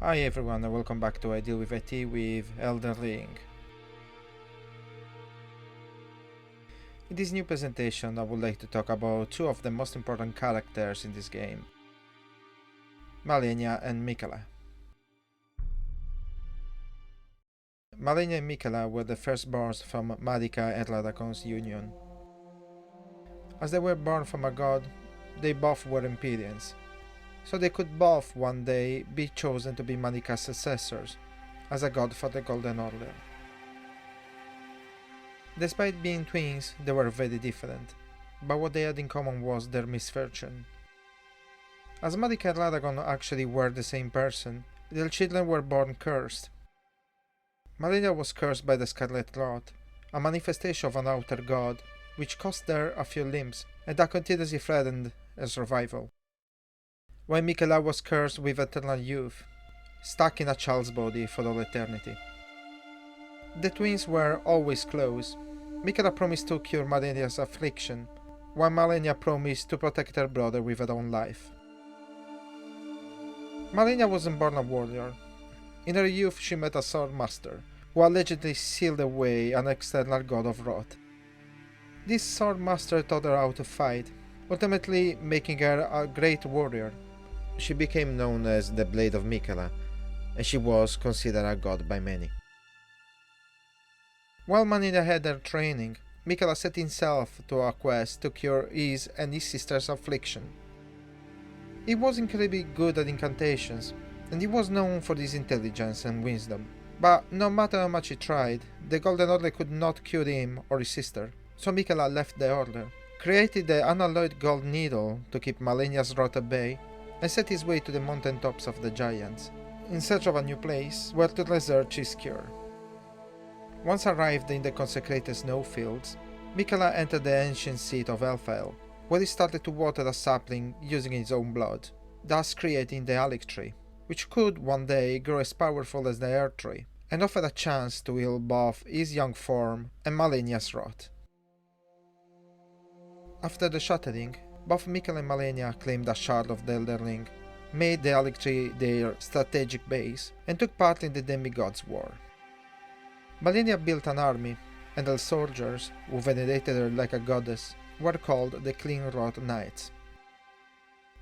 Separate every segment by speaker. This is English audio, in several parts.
Speaker 1: Hi everyone and welcome back to I Deal with IT with Elden Ring. In this new presentation I would like to talk about two of the most important characters in this game, Malenia and Miquella. Malenia and Miquella were the firstborns from Marika and Radagon's union. As they were born from a god, they both were Empyreans, so they could both one day be chosen to be Marika's successors, as a god for the Golden Order. Despite being twins, they were very different, but what they had in common was their misfortune. As Marika and Radagon actually were the same person, their children were born cursed. Malenia was cursed by the Scarlet Rot, a manifestation of an outer god, which cost her a few limbs, and that continuously threatened her survival. While Miquella was cursed with eternal youth, stuck in a child's body for all eternity. The twins were always close. Miquella promised to cure Malenia's affliction, while Malenia promised to protect her brother with her own life. Malenia wasn't born a warrior. In her youth she met a sword master, who allegedly sealed away an external god of wrath. This sword master taught her how to fight, ultimately making her a great warrior. She became known as the Blade of Miquella, and she was considered a god by many. While Malenia had her training, Miquella set himself to a quest to cure his and his sister's affliction. He was incredibly good at incantations, and he was known for his intelligence and wisdom. But no matter how much he tried, the Golden Order could not cure him or his sister, so Miquella left the Order, created the unalloyed gold needle to keep Malenia's wrath at bay, and set his way to the mountain tops of the Giants, in search of a new place where to research his cure. Once arrived in the consecrated snowfields, Miquella entered the ancient seat of Elfheil, where he started to water a sapling using his own blood, thus creating the Alec tree, which could one day grow as powerful as the Earth tree, and offer a chance to heal both his young form and Malenia's wrath. After the shattering, both Miquella and Malenia claimed a shard of the Elden Ring, made the Alec tree their strategic base, and took part in the Demigods' War. Malenia built an army, and her soldiers, who venerated her like a goddess, were called the Clean Wrought Knights.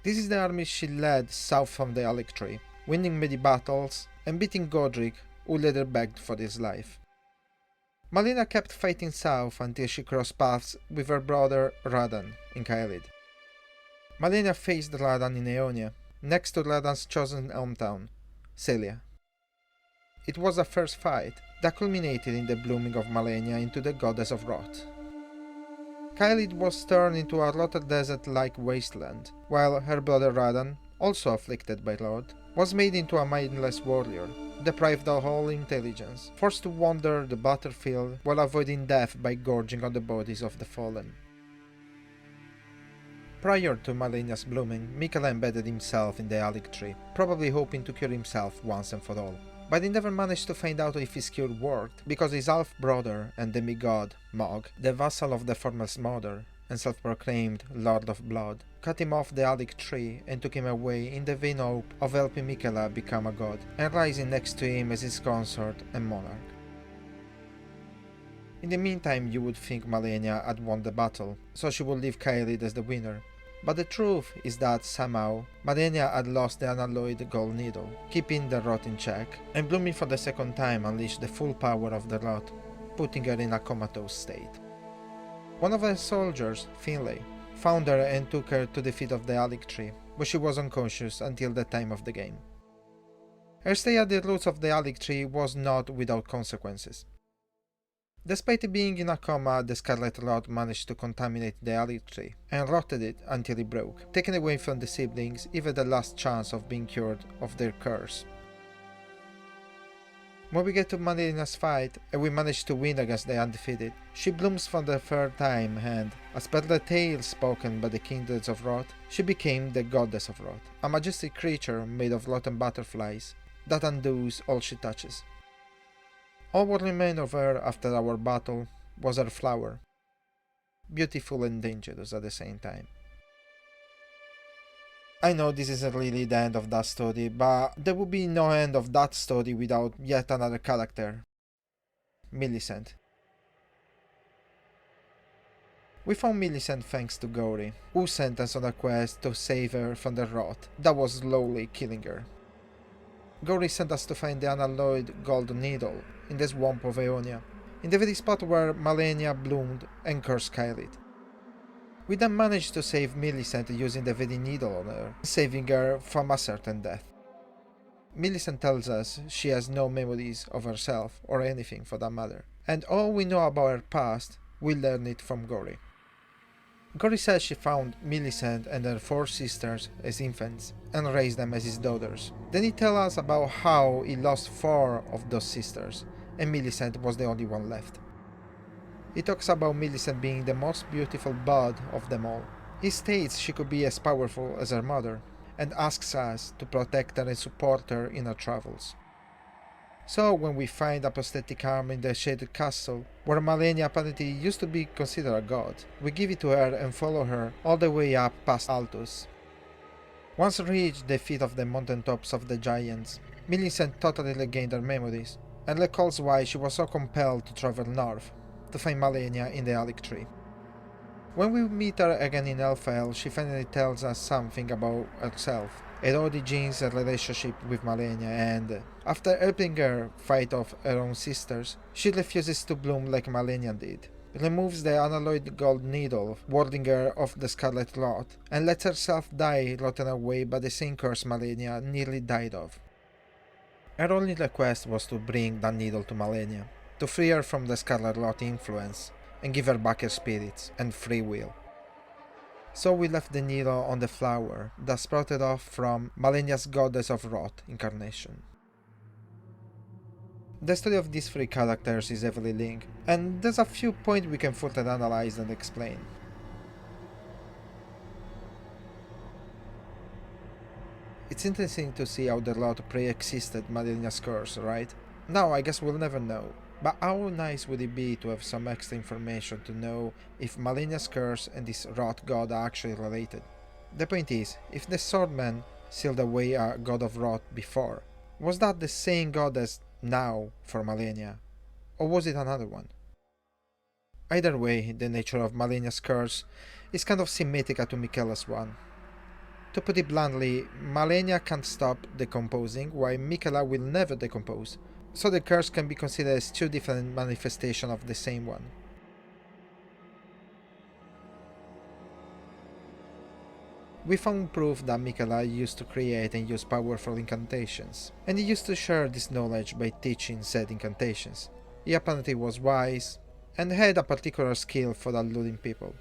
Speaker 1: This is the army she led south from the Alec tree, winning many battles and beating Godric, who later begged for his life. Malenia kept fighting south until she crossed paths with her brother Radan in Caelid. Malenia faced Radan in Aeonia, next to Radan's chosen hometown, Celia. It was a first fight that culminated in the blooming of Malenia into the goddess of wrath. Caelid was turned into a rotted desert-like wasteland, while her brother Radan, also afflicted by wrath, was made into a mindless warrior, deprived of all intelligence, forced to wander the battlefield while avoiding death by gorging on the bodies of the fallen. Prior to Malenia's blooming, Miquella embedded himself in the Alec tree, probably hoping to cure himself once and for all. But he never managed to find out if his cure worked, because his half-brother and demigod, Mog, the vassal of the former mother, and self-proclaimed Lord of Blood, cut him off the Alec tree and took him away in the vain hope of helping Miquella become a god, and rising next to him as his consort and monarch. In the meantime, you would think Malenia had won the battle, so she would leave Caelid as the winner. But the truth is that somehow, Malenia had lost the unalloyed gold needle, keeping the rot in check, and blooming for the second time unleashed the full power of the rot, putting her in a comatose state. One of her soldiers, Finlay, found her and took her to the feet of the Alec tree, where she was unconscious until the time of the game. Her stay at the roots of the Alec tree was not without consequences. Despite being in a coma, the Scarlet Rot managed to contaminate the Alec tree and rotted it until it broke, taking away from the siblings even the last chance of being cured of their curse. When we get to Malenia's fight, and we manage to win against the undefeated, she blooms for the third time and, as per the tale spoken by the kindreds of wrath, she became the Goddess of Wrath, a majestic creature made of rotten butterflies that undoes all she touches. All what remained of her after our battle was her flower, beautiful and dangerous at the same time. I know this isn't really the end of that story, but there would be no end of that story without yet another character, Millicent. We found Millicent thanks to Gory, who sent us on a quest to save her from the rot that was slowly killing her. Gory sent us to find the unalloyed gold needle in the swamp of Aeonia, in the very spot where Malenia bloomed and cursed Kyrit. We then managed to save Millicent using the very needle on her, saving her from a certain death. Millicent tells us she has no memories of herself, or anything for that matter, and all we know about her past, we learn it from Gory. Gory says she found Millicent and her 4 sisters as infants, and raised them as his daughters. Then he tells us about how he lost 4 of those sisters, and Millicent was the only one left. He talks about Millicent being the most beautiful bud of them all. He states she could be as powerful as her mother, and asks us to protect her and support her in her travels. So when we find a prosthetic arm in the Shaded Castle, where Malenia apparently used to be considered a god, we give it to her and follow her all the way up past Altus. Once reached the feet of the mountaintops of the giants, Millicent totally regained her memories, and recalls why she was so compelled to travel north, to find Malenia in the Alec Tree. When we meet her again in Elfhel, she finally tells us something about herself, her origins, her relationship with Malenia, and after helping her fight off her own sisters, she refuses to bloom like Malenia did, removes the unalloyed gold needle, warding her off the Scarlet Rot, and lets herself die rotten away by the same curse Malenia nearly died of. Her only request was to bring that needle to Malenia, to free her from the Scarlet Rot influence, and give her back her spirits and free will. So we left the needle on the flower that sprouted off from Malenia's Goddess of Rot incarnation. The story of these 3 characters is heavily linked, and there's a few points we can further analyze and explain. It's interesting to see how the Rot pre-existed Malenia's curse, right? Now I guess we'll never know. But how nice would it be to have some extra information to know if Malenia's curse and this Rot god are actually related? The point is, if the Swordman sealed away a god of Rot before, was that the same god as now for Malenia, or was it another one? Either way, the nature of Malenia's curse is kind of symmetrical to Michaela's one. To put it bluntly, Malenia can't stop decomposing, while Michaela will never decompose, so the curse can be considered as 2 different manifestations of the same one. We found proof that Michaela used to create and use powerful incantations, and he used to share this knowledge by teaching said incantations. He apparently was wise, and had a particular skill for alluring people.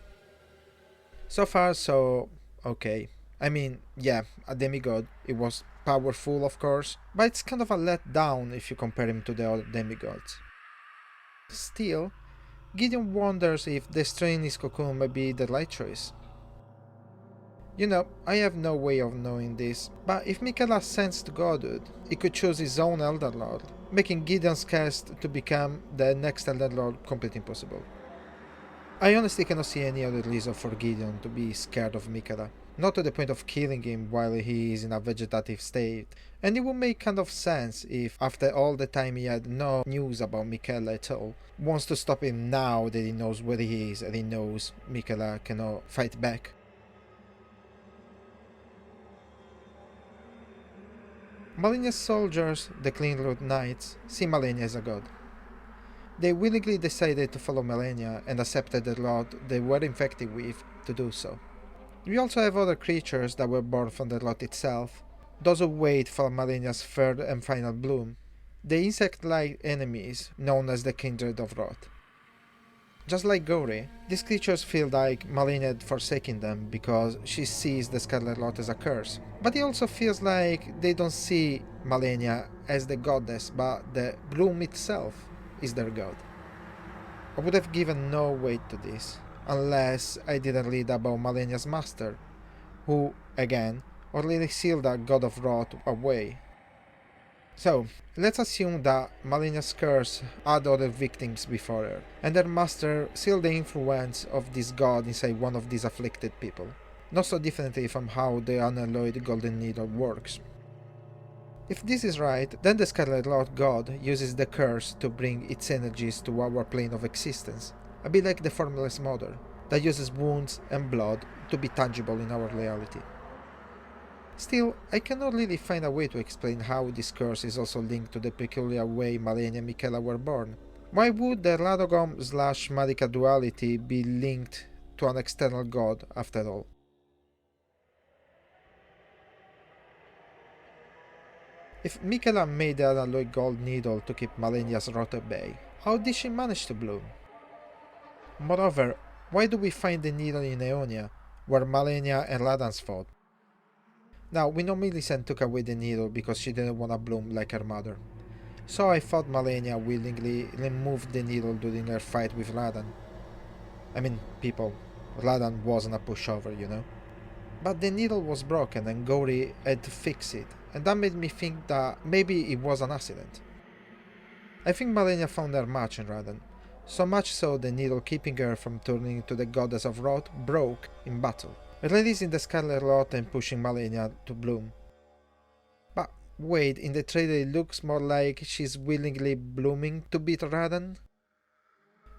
Speaker 1: So far so okay. I mean, yeah, a demigod, it was powerful of course, but it's kind of a letdown if you compare him to the other demigods. Still, Gideon wonders if destroying his cocoon may be the right choice. You know, I have no way of knowing this, but if Michaela sensed godhood, he could choose his own Elder Lord, making Gideon's quest to become the next Elder Lord completely impossible. I honestly cannot see any other reason for Gideon to be scared of Michaela, not to the point of killing him while he is in a vegetative state, and it would make kind of sense if, after all the time he had no news about Michaela at all, wants to stop him now that he knows where he is and he knows Michaela cannot fight back. Malenia's soldiers, the Clean Root Knights, see Malenia as a god. They willingly decided to follow Malenia and accepted the lot they were infected with to do so. We also have other creatures that were born from the lot itself, those who wait for Malenia's third and final bloom, the insect-like enemies known as the Kindred of Rot. Just like Gory, these creatures feel like Malenia had forsaken them because she sees the Scarlet Rot as a curse, but it also feels like they don't see Malenia as the goddess, but the bloom itself is their god. I would have given no weight to this, unless I didn't read about Malenia's master, who, again, already sealed a god of Rot away. So, let's assume that Malenia's curse had other victims before her, and her master sealed the influence of this god inside one of these afflicted people. not so differently from how the unalloyed golden needle works. If this is right, then the Scarlet Lord God uses the curse to bring its energies to our plane of existence, a bit like the Formless Mother, that uses wounds and blood to be tangible in our reality. Still, I cannot really find a way to explain how this curse is also linked to the peculiar way Malenia and Michaela were born. Why would the Radogom/Marika duality be linked to an external god after all? If Michaela made the unalloyed gold needle to keep Malenia's rot at bay, how did she manage to bloom? Moreover, why do we find the needle in Aeonia, where Malenia and Radans fought? Now, we know Millicent took away the needle because she didn't want to bloom like her mother. So I thought Malenia willingly removed the needle during her fight with Radan. I mean, people, Radan wasn't a pushover, you know? But the needle was broken and Gori had to fix it, and that made me think that maybe it was an accident. I think Malenia found her match in Radan, so much so the needle keeping her from turning into the goddess of Rot broke in battle, releasing the Scarlet Rot and pushing Malenia to bloom. But wait, in the trailer it looks more like she's willingly blooming to beat Radan?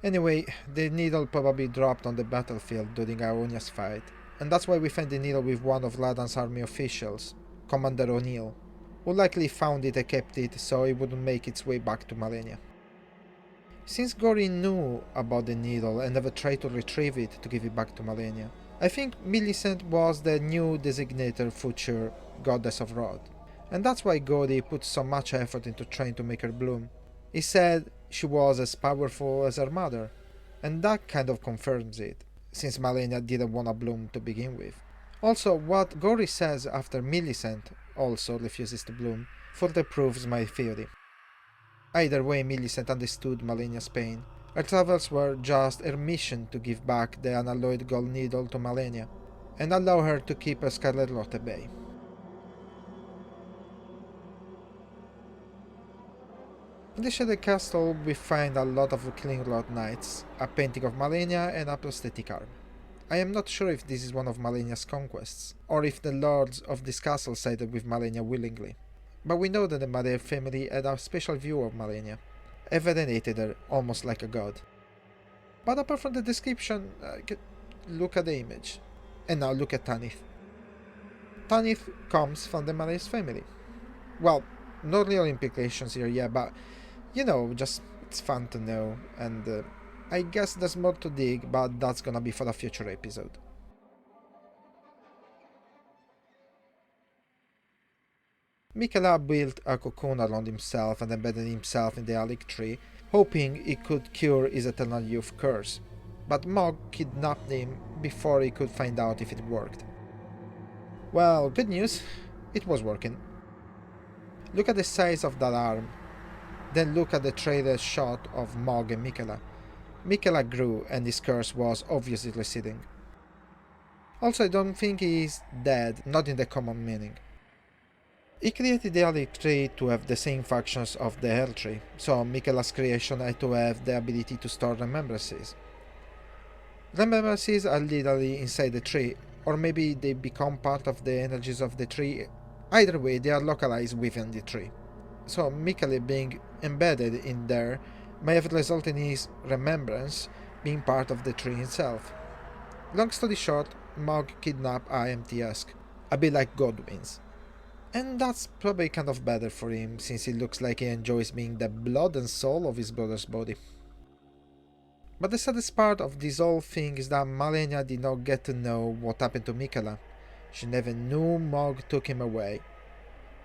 Speaker 1: Anyway, the needle probably dropped on the battlefield during Aonia's fight, and that's why we find the needle with one of Radan's army officials, Commander O'Neill, who likely found it and kept it so it wouldn't make its way back to Malenia. Since Gori knew about the needle and never tried to retrieve it to give it back to Malenia, I think Millicent was the new designated future goddess of Rod, and that's why Gori put so much effort into trying to make her bloom. He said she was as powerful as her mother, and that kind of confirms it, since Malenia didn't want to bloom to begin with. Also, what Gori says after Millicent also refuses to bloom further proves my theory. Either way, Millicent understood Malenia's pain. Her travels were just her mission to give back the unalloyed gold needle to Malenia, and allow her to keep her Scarlet Rot at bay. In the Shaded Castle, we find a lot of Clean Rot Knights, a painting of Malenia, and a prosthetic arm. I am not sure if this is one of Malenia's conquests, or if the lords of this castle sided with Malenia willingly. But we know that the Madare family had a special view of Malenia, and venerated her almost like a god. But apart from the description, look at the image. And now look at Tanith. Tanith comes from the Madare's family. Well, no real implications here yet, but you know, just it's fun to know, and I guess there's more to dig, but that's gonna be for a future episode. Michaela built a cocoon around himself and embedded himself in the Alec tree, hoping it could cure his eternal youth curse. But Mog kidnapped him before he could find out if it worked. Well, good news, it was working. Look at the size of that arm. Then look at the trailer shot of Mog and Michaela. Michaela grew and his curse was obviously receding. Also, I don't think he is dead, not in the common meaning. He created the Alec tree to have the same functions of the Hell tree, so Michaela's creation had to have the ability to store remembrances. Remembrances are literally inside the tree, or maybe they become part of the energies of the tree. Either way, they are localized within the tree. So Michaela being embedded in there may have resulted in his remembrance being part of the tree itself. Long story short, Mog kidnapped IMTS, a bit like Godwin's. And that's probably kind of better for him, since it looks like he enjoys being the blood and soul of his brother's body. But the saddest part of this whole thing is that Malenia did not get to know what happened to Michaela. She never knew Mog took him away.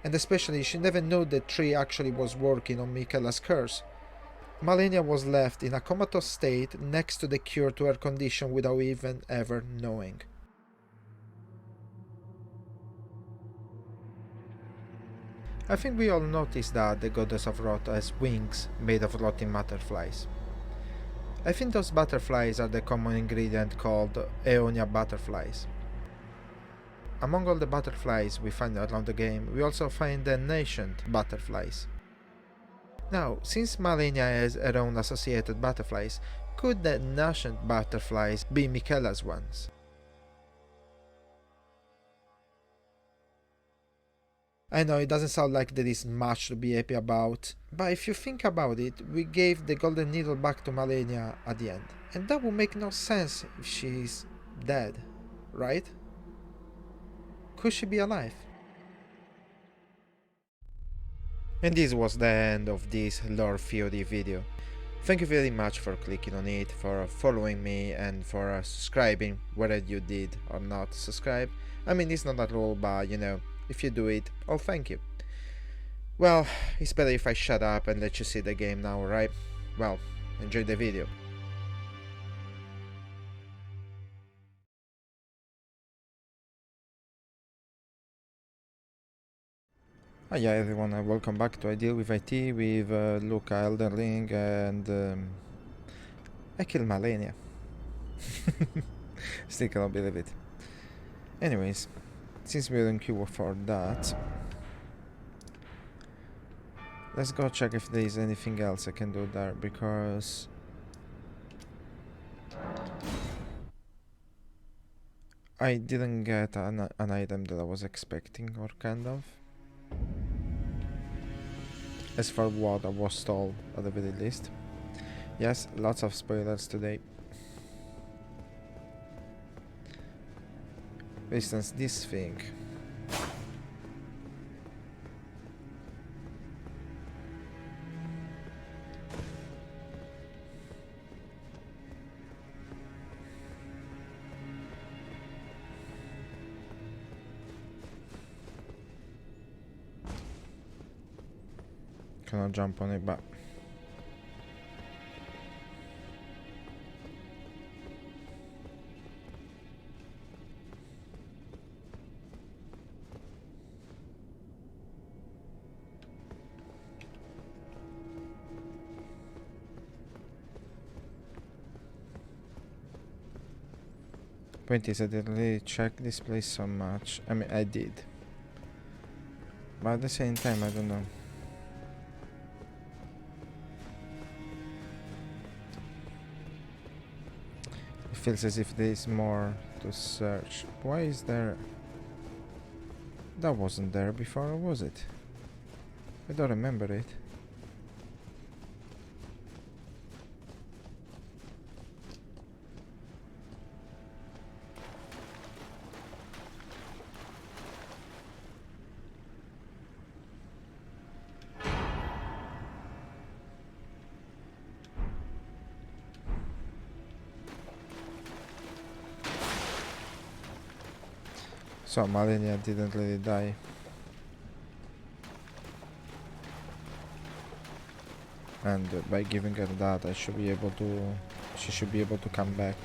Speaker 1: And especially, she never knew the tree actually was working on Michaela's curse. Malenia was left in a comatose state next to the cure to her condition without even ever knowing. I think we all noticed that the goddess of Rot has wings made of rotting butterflies. I think those butterflies are the common ingredient called Aeonia butterflies. Among all the butterflies we find around the game, we also find the ancient butterflies. Now, since Malenia has her own associated butterflies, could the ancient butterflies be Michaela's ones? I know it doesn't sound like there is much to be happy about, but if you think about it, we gave the golden needle back to Malenia at the end, and that would make no sense if she's dead, right? Could she be alive? And this was the end of this lore theory video. Thank you very much for clicking on it, for following me, and for subscribing, whether you did or not subscribe. I mean, it's not a rule, but you know, if you do it, I'll thank you. Well, it's better if I shut up and let you see the game now, right? Well, enjoy the video. Hi everyone, and welcome back to I Deal with IT with Luca, Elden Ring, and I killed Malenia. Still cannot believe it. Anyways, since we're in queue for that, let's go check if there is anything else I can do there, because I didn't get an item that I was expecting, or kind of. As for what I was told, at the very least. Yes, lots of spoilers today. For instance, this thing. Cannot jump on it, but point is, I didn't really check this place so much. I mean, I did, but at the same time, I don't know. It feels as if there is more to search. Why is there? That wasn't there before, was it? I don't remember it. So Malenia didn't really die. And by giving her that, I should be able to... she should be able to come back.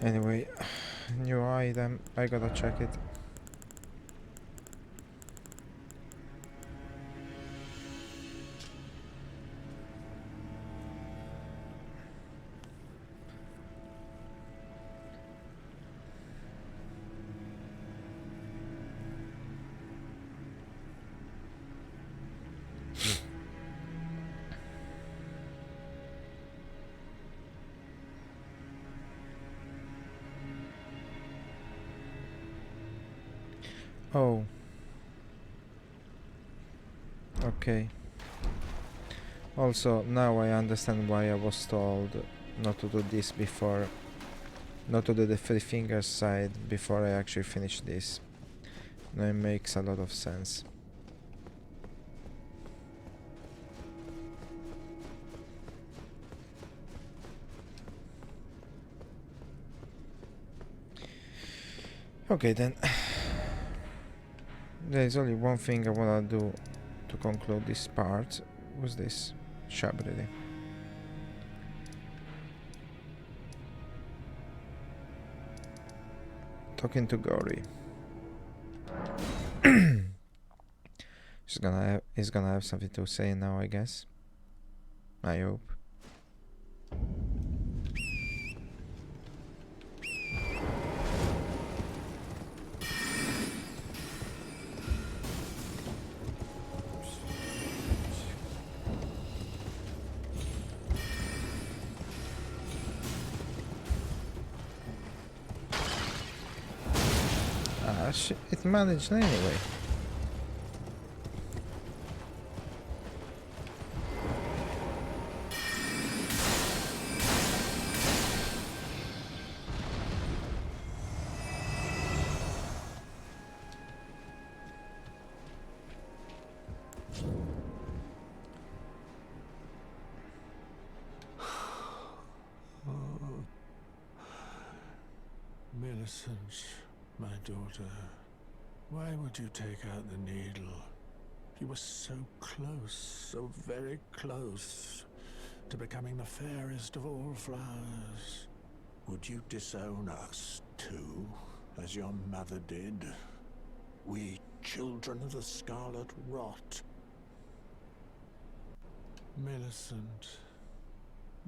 Speaker 1: Anyway, new item, I gotta check it. Oh. Okay. Also, now I understand why I was told not to do this before, not to do the three fingers side before I actually finish this. Now it makes a lot of sense. Okay then. There is only one thing I wanna do to conclude this part. What's this? Shop really. Talking to Gory. He's gonna have something to say now, I guess. I hope. It managed anyway.
Speaker 2: Millicent, my daughter, why would you take out the needle? You were so close, so very close, to becoming the fairest of all flowers. Would you disown us, too, as your mother did? We, children of the scarlet rot. Millicent,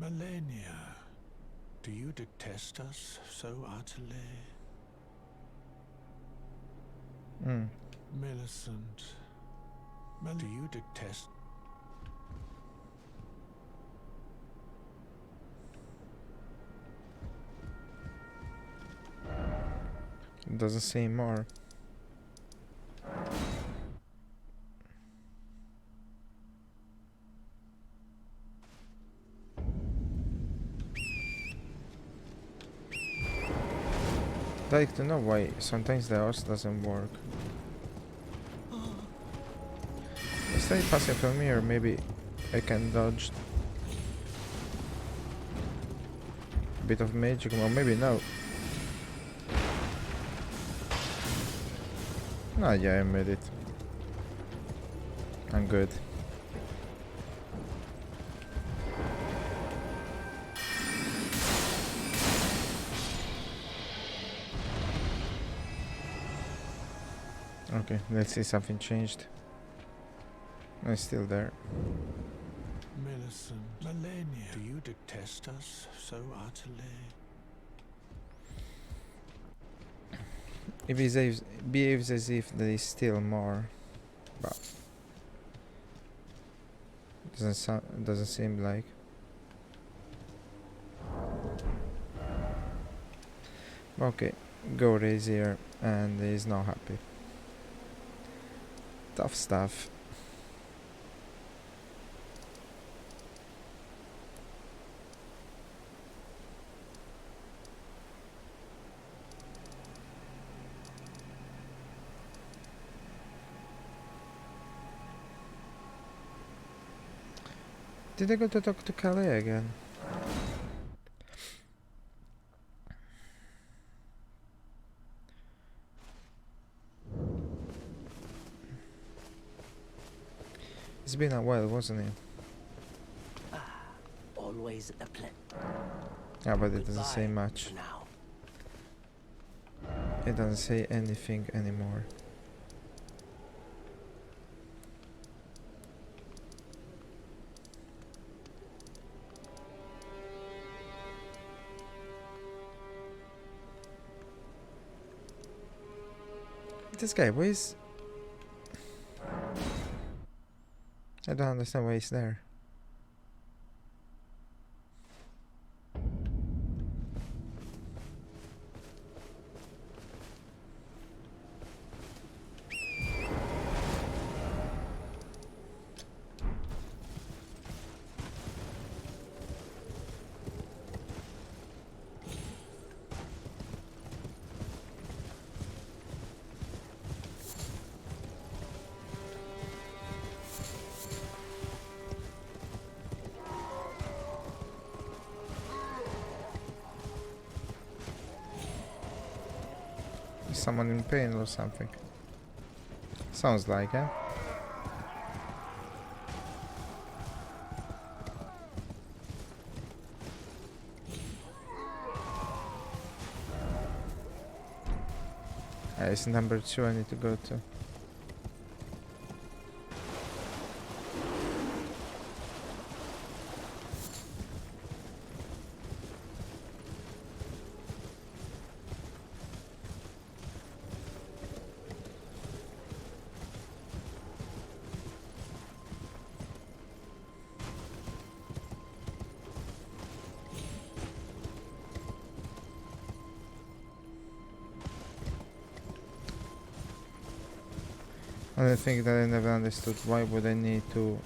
Speaker 2: Malenia, do you detest us so utterly? Millicent, do you detest...
Speaker 1: It doesn't say more. I'd like to know why sometimes the horse doesn't work. Is they passing from me, or maybe I can dodge a bit of magic, or maybe no. Ah, yeah, I made it. I'm good. Okay, let's see something changed. No, it's still there.
Speaker 2: Millicent, Malenia, do you detest us so utterly?
Speaker 1: It behaves as if there is still more, but doesn't seem like. Okay, go raise here, and he's not happy. Tough stuff. Did I go to talk to Calais again? It's been a while, wasn't it?
Speaker 3: Always a pleasure.
Speaker 1: Yeah, but it doesn't say much.
Speaker 3: Now.
Speaker 1: It doesn't say anything anymore. This guy, why is... I don't understand why he's there. Is someone in pain or something? Sounds like, eh? It's number 2 I need to go to. And I think that I never understood why would I need to...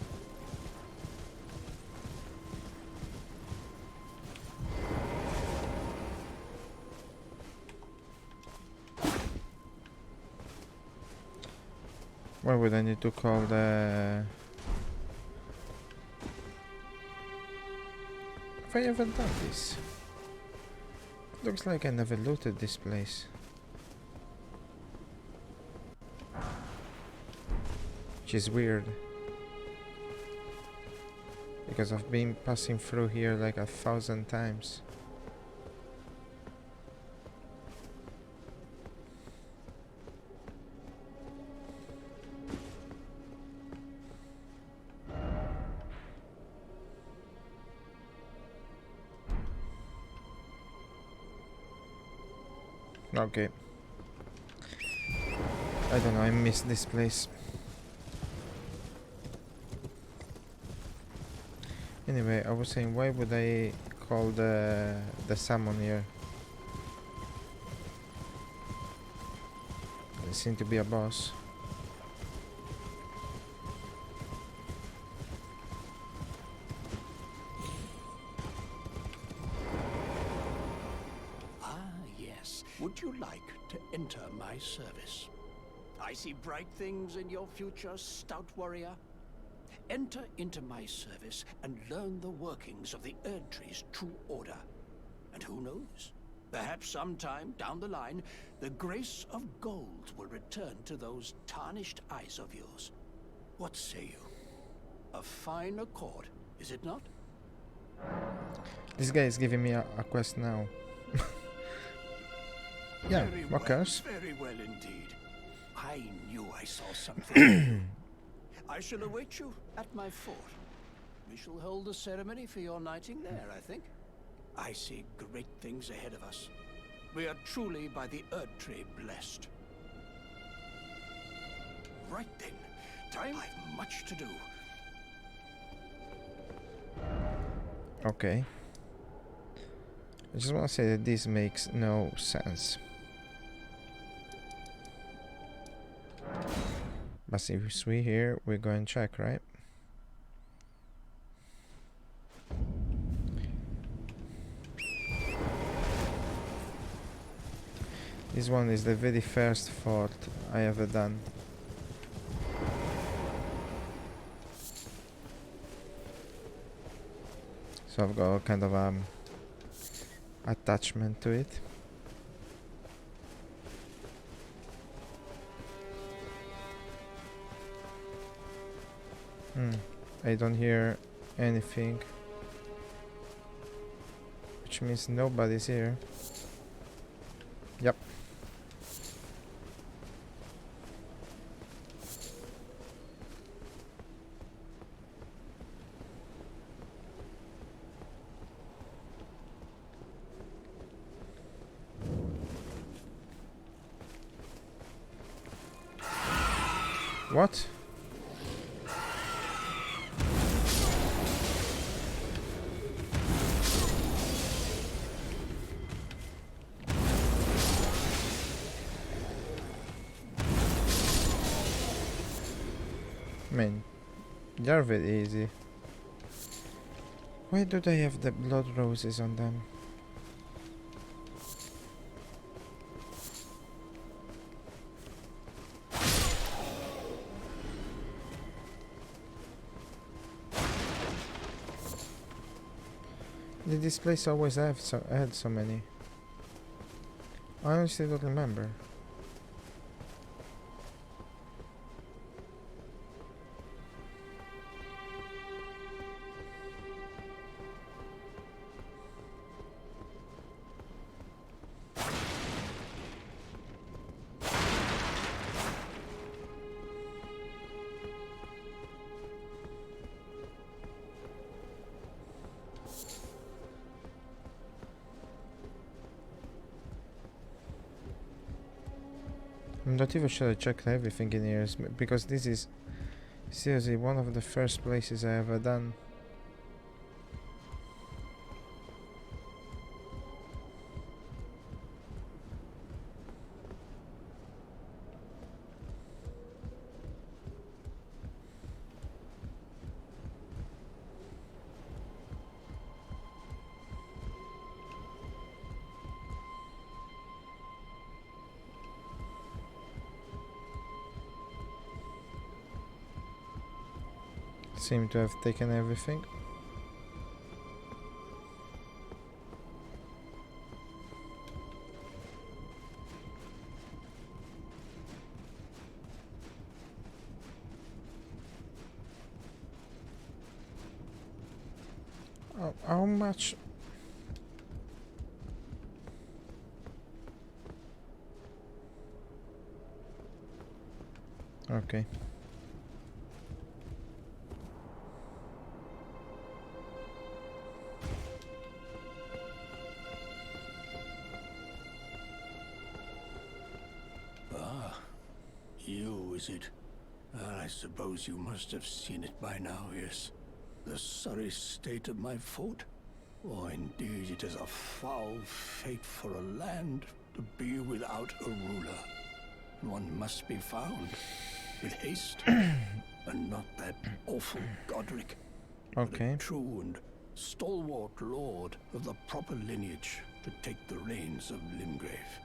Speaker 1: Why would I need to call the... Have I ever done this? Looks like I never looted this place. Which is weird. Because I've been passing through here like 1,000 times. Okay. I don't know, I missed this place. Anyway, I was saying, why would I call the salmon here? They seem to be a boss.
Speaker 2: Ah, yes. Would you like to enter my service? I see bright things in your future, stout warrior. Enter into my service and learn the workings of the Erd Tree's true order. And who knows? Perhaps sometime down the line, the grace of gold will return to those tarnished eyes of yours. What say you? A fine accord, is it not?
Speaker 1: This guy is giving me a quest now. Yeah,
Speaker 2: Very
Speaker 1: what
Speaker 2: well,
Speaker 1: cares?
Speaker 2: very well indeed. I knew I saw something. I shall await you at my fort. We shall hold a ceremony for your knighting there, I think. I see great things ahead of us. We are truly by the Erd Tree blessed. Right then, time I've much to do.
Speaker 1: Okay. I just want to say that this makes no sense. But since we're here, we're going to check, right? This one is the very first fort I ever done. So I've got a kind of attachment to it. I don't hear anything, which means nobody's here. Yep. What? I mean, they're very easy. Why do they have the blood roses on them? Did this place always have had so many? I honestly don't remember. I'm not even sure I checked everything in here, because this is seriously one of the first places I ever done. seem to have taken everything. How much? Okay.
Speaker 2: Ah, you, is it? I suppose you must have seen it by now, yes. The sorry state of my foot? Oh, indeed, it is a foul fate for a land to be without a ruler. One must be found with haste, and not that awful Godric, but a
Speaker 1: Okay.
Speaker 2: true and stalwart lord of the proper lineage to take the reins of Limgrave.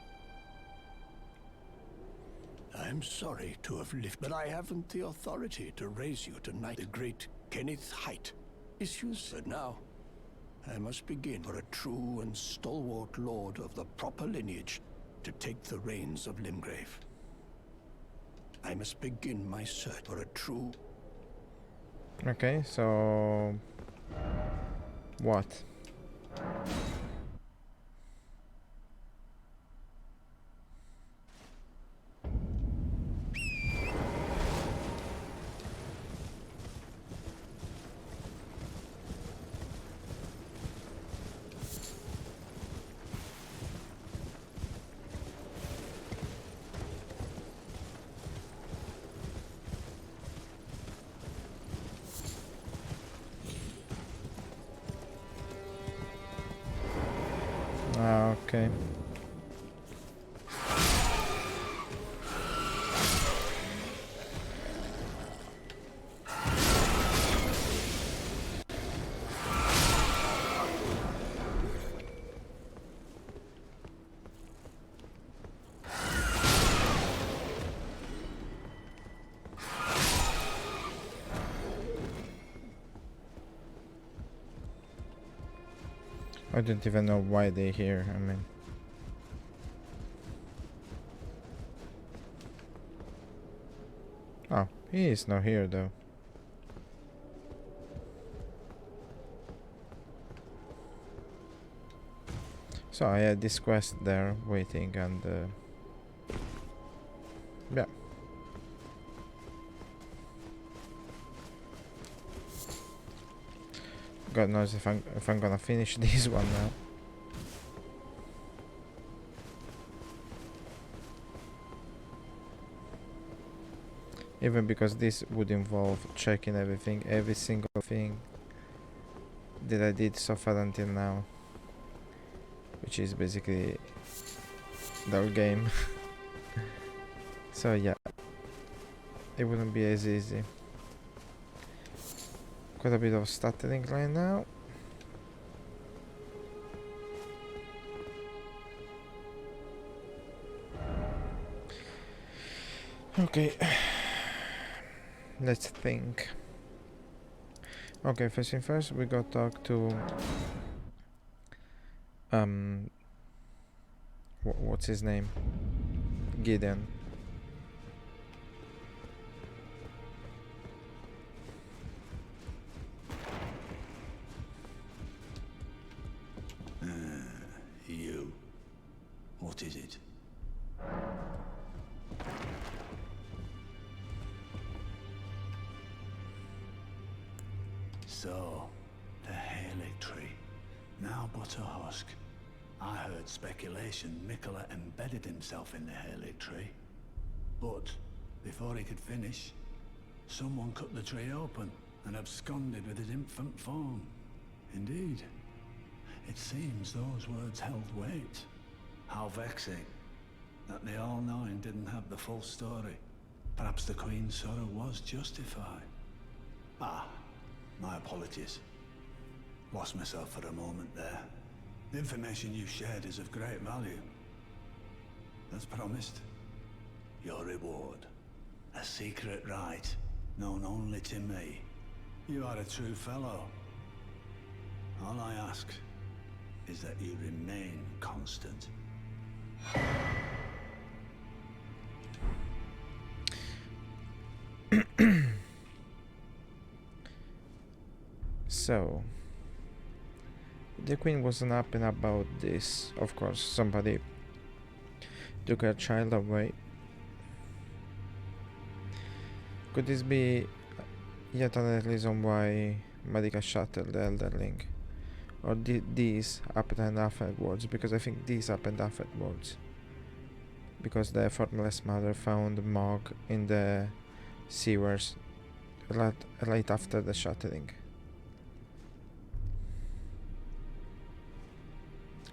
Speaker 2: I'm sorry to have lifted, but I haven't the authority to raise you to knight. The great Kenneth Height issues, but now I must begin for a true and stalwart lord of the proper lineage to take the reins of Limgrave. I must begin my search for a true...
Speaker 1: Okay, so... What? Okay. I don't even know why they're here, I mean... Oh, he is not here though. So I had this quest there waiting and yeah. God knows if I'm gonna finish this one now. Even because this would involve checking everything, every single thing that I did so far until now. Which is basically the whole game. So yeah, it wouldn't be as easy. Quite a bit of stuttering right now. Okay, let's think. Okay, first thing first, we got to talk to what's his name? Gideon.
Speaker 2: You. What is it? So, the Halig tree, now but a husk. I heard speculation Mikola embedded himself in the Halig tree. But, before he could finish, someone cut the tree open and absconded with his infant form. Indeed. It seems those words held weight. How vexing that the All-Knowing didn't have the full story. Perhaps the Queen's sorrow was justified. Ah, my apologies. Lost myself for a moment there. The information you shared is of great value. As promised, your reward. A secret rite known only to me. You are a true fellow. All I ask is that you remain constant.
Speaker 1: So, the queen wasn't happy about this. Of course, somebody took her child away. Could this be yet another reason why Marika shattered the Elden Ring? Or these happened afterwards? Because I think these happened afterwards. Because the formless mother found Mog in the sewers right after the shattering.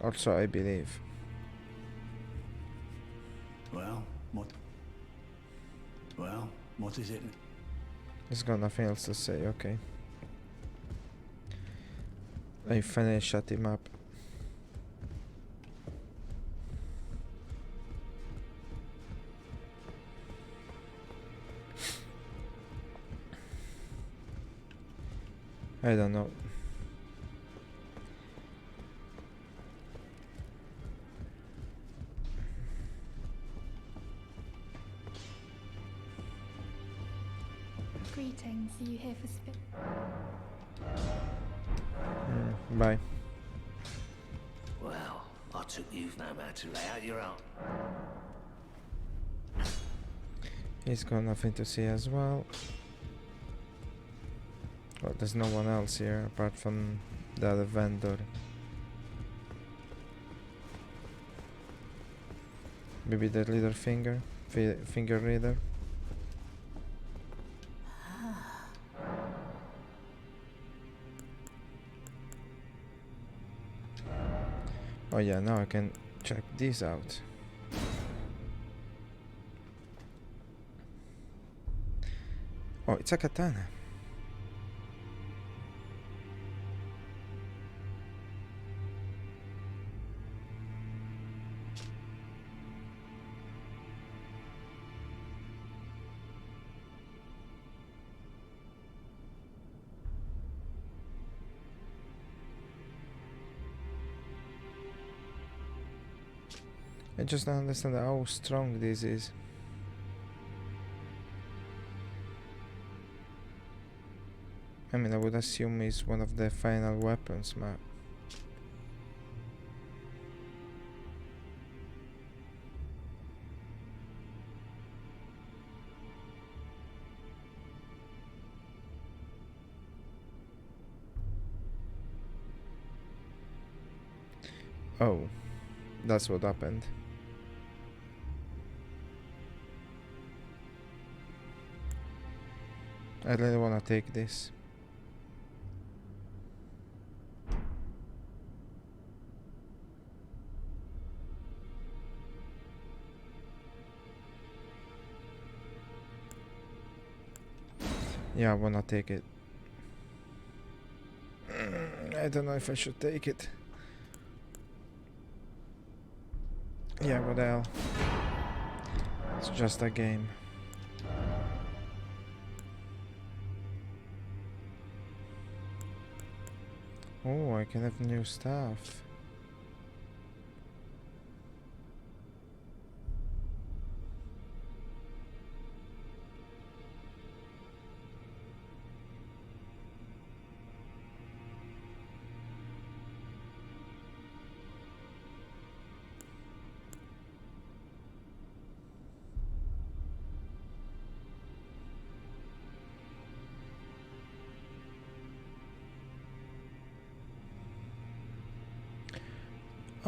Speaker 1: Also, I believe.
Speaker 2: Well, what is it?
Speaker 1: He's got nothing else to say, okay. I finally shut him up. I don't know.
Speaker 3: Greetings, are you here for
Speaker 1: Bye.
Speaker 4: Well, I took you've known how to lay out your own.
Speaker 1: He's got nothing to say as well. Well, there's no one else here apart from the other vendor. Maybe the leader finger reader. Oh yeah, now I can check these out. Oh, it's a katana. I just don't understand how strong this is. I mean, I would assume it's one of the final weapons, but... Oh, that's what happened. I really wanna take this. Yeah, I wanna take it. I don't know if I should take it. Yeah, what the hell? It's just a game. Oh, I can have new stuff.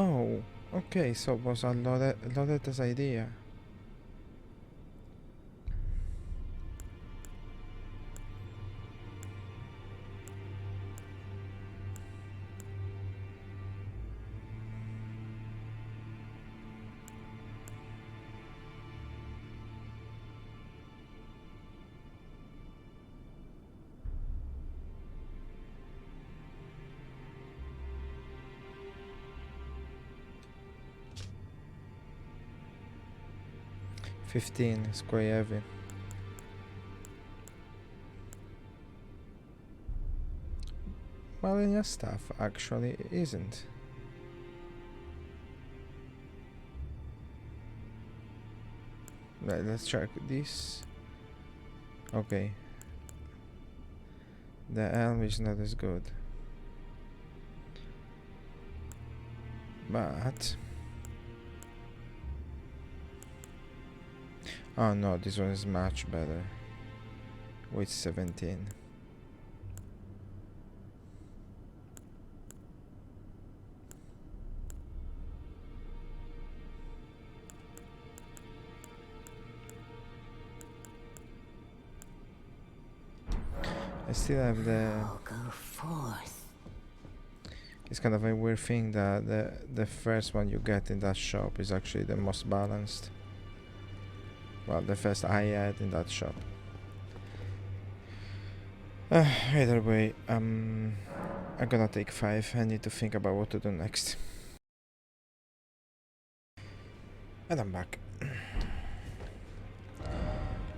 Speaker 1: Oh, okay, so it was a Loretta's idea. $15 is quite heavy. Malenia stuff actually isn't. Right, let's check this. Okay. The elm is not as good. But... oh no, this one is much better. With 17. I still have the...
Speaker 3: Oh, go forth.
Speaker 1: it's kind of a weird thing that the first one you get in that shop is actually the most balanced. Well, the first I had in that shop. Either way, I'm gonna take 5. I need to think about what to do next. And I'm back.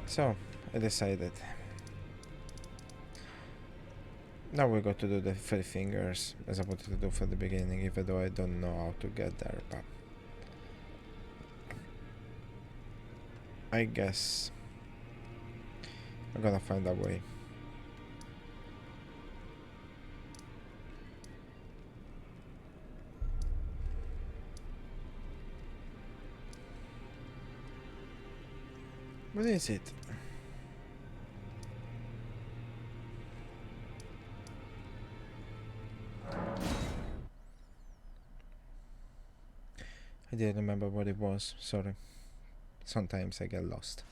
Speaker 1: So, I decided. Now we got to do the 3 fingers, as I wanted to do for the beginning, even though I don't know how to get there, but... I guess... I'm gonna find a way. What is it? I didn't remember what it was, sorry. Sometimes I get lost.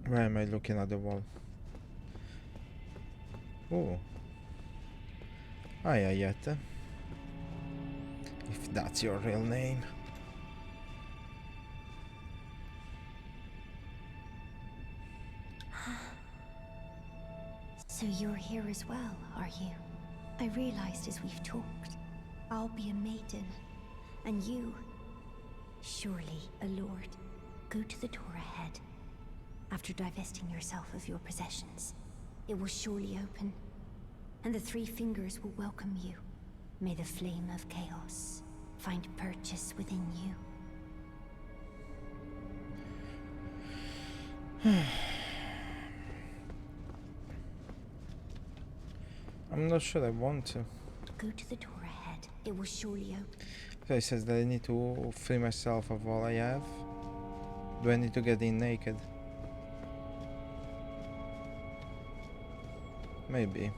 Speaker 1: Why am I looking at the wall? Oh. Ayayete. If that's your real name.
Speaker 3: So you're here as well, are you? I realized as we've talked, I'll be a maiden, and you, surely a lord. Go to the door ahead. After divesting yourself of your possessions, it will surely open, and the 3 fingers will welcome you. May the flame of chaos find purchase within you.
Speaker 1: I'm not sure I want to.
Speaker 3: Go to the door ahead. It will surely open.
Speaker 1: So it says that I need to free myself of all I have. Do I need to get in naked? Maybe.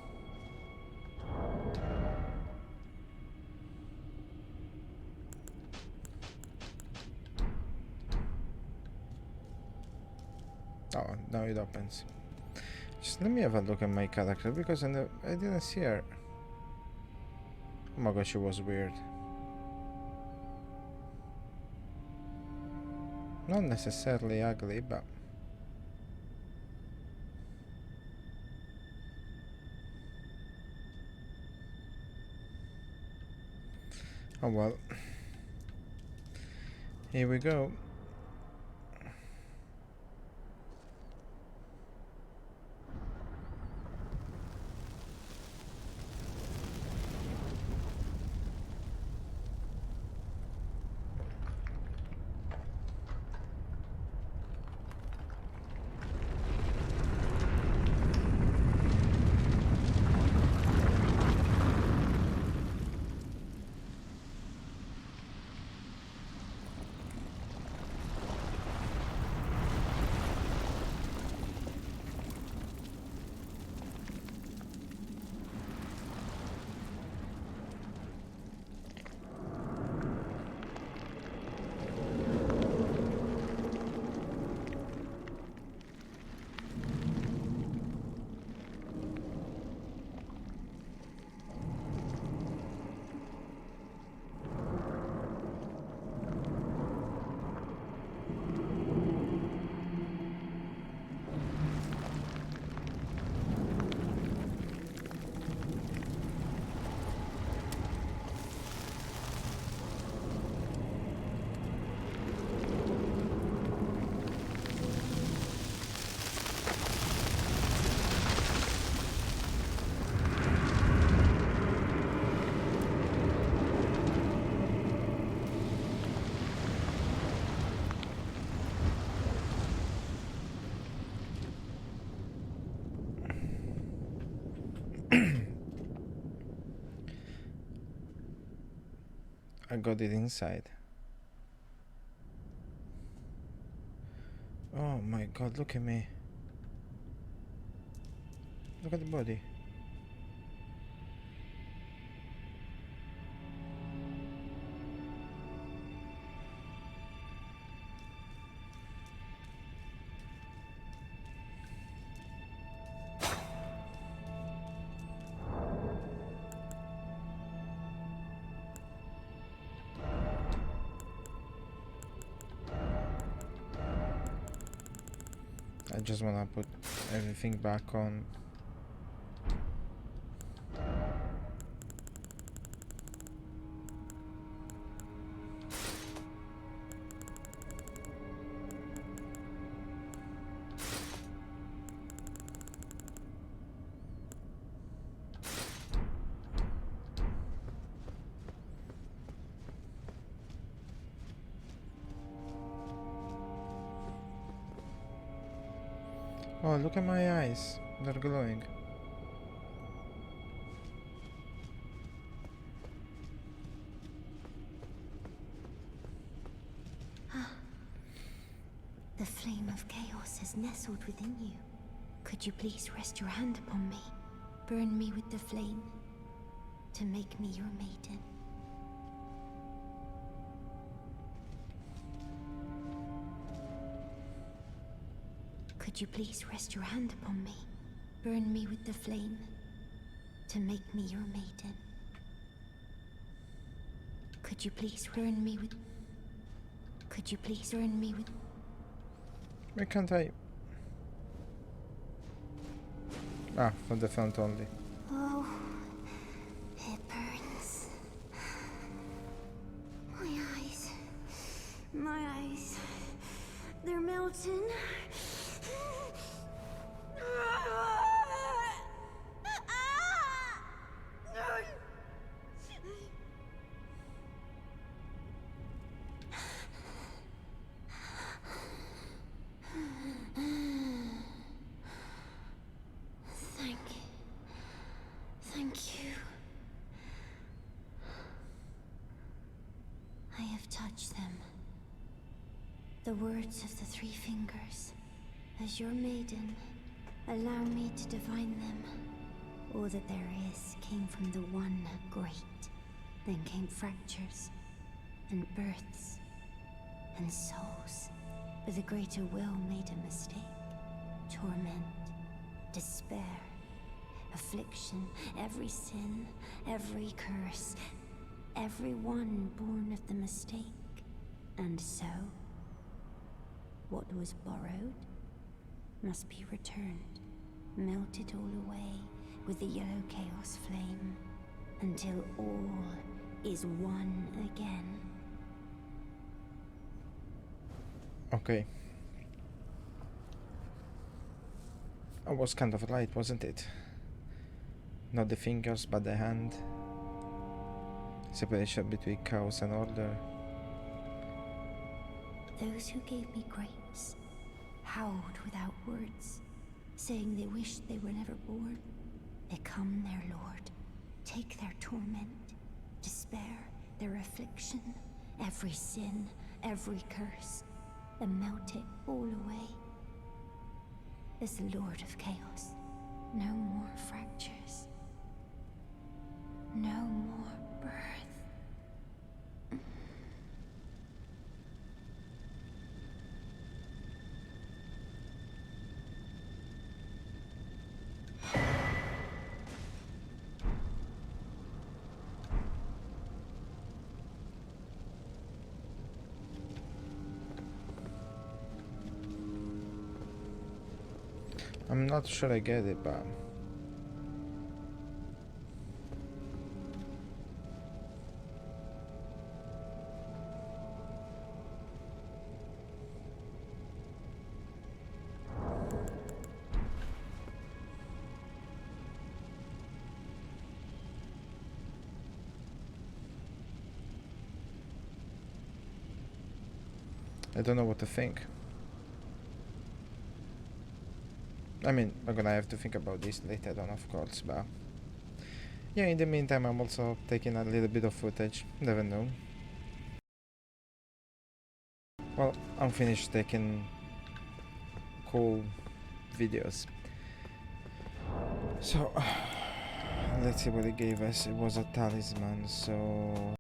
Speaker 1: Oh, now it opens. Just let me have a look at my character because I didn't see her. Oh my gosh, she was weird. Not necessarily ugly, but... oh well. Here we go. I got it inside. Oh my god, look at me. Look at the body. I just wanna put everything back on. Oh, look at my eyes. They're glowing.
Speaker 3: The flame of chaos has nestled within you. Could you please rest your hand upon me? Burn me with the flame to make me your maiden. Could you please rest your hand upon me? Burn me with the flame to make me your maiden. Could you please burn me with... Could you please burn me with...
Speaker 1: Why can't I? Ah, for the font only.
Speaker 3: Oh, it burns. My eyes. My eyes. They're melting. Thank you. I have touched them. The words of the three fingers. As your maiden, allow me to divine them. All that there is came from the one great. Then came fractures, and births, and souls. But the greater will made a mistake. Torment, despair, affliction, every sin, every curse, every one born of the mistake. And so, what was borrowed must be returned, melted all away with the yellow chaos flame, until all is one again.
Speaker 1: Okay. I was kind of right, wasn't it? Not the fingers, but the hand. Separation between chaos and order.
Speaker 3: Those who gave me grace howled without words, saying they wished they were never born. Become their lord. Take their torment, despair, their affliction, every sin, every curse, and melt it all away. As the Lord of Chaos, no more fractures, no more birth.
Speaker 1: I'm not sure I get it, but... I don't know what to think. I mean, I'm gonna have to think about this later on, of course, but... Yeah, in the meantime, I'm also taking a little bit of footage. Never know. Well, I'm finished taking cool videos. So, let's see what it gave us. It was a talisman, so...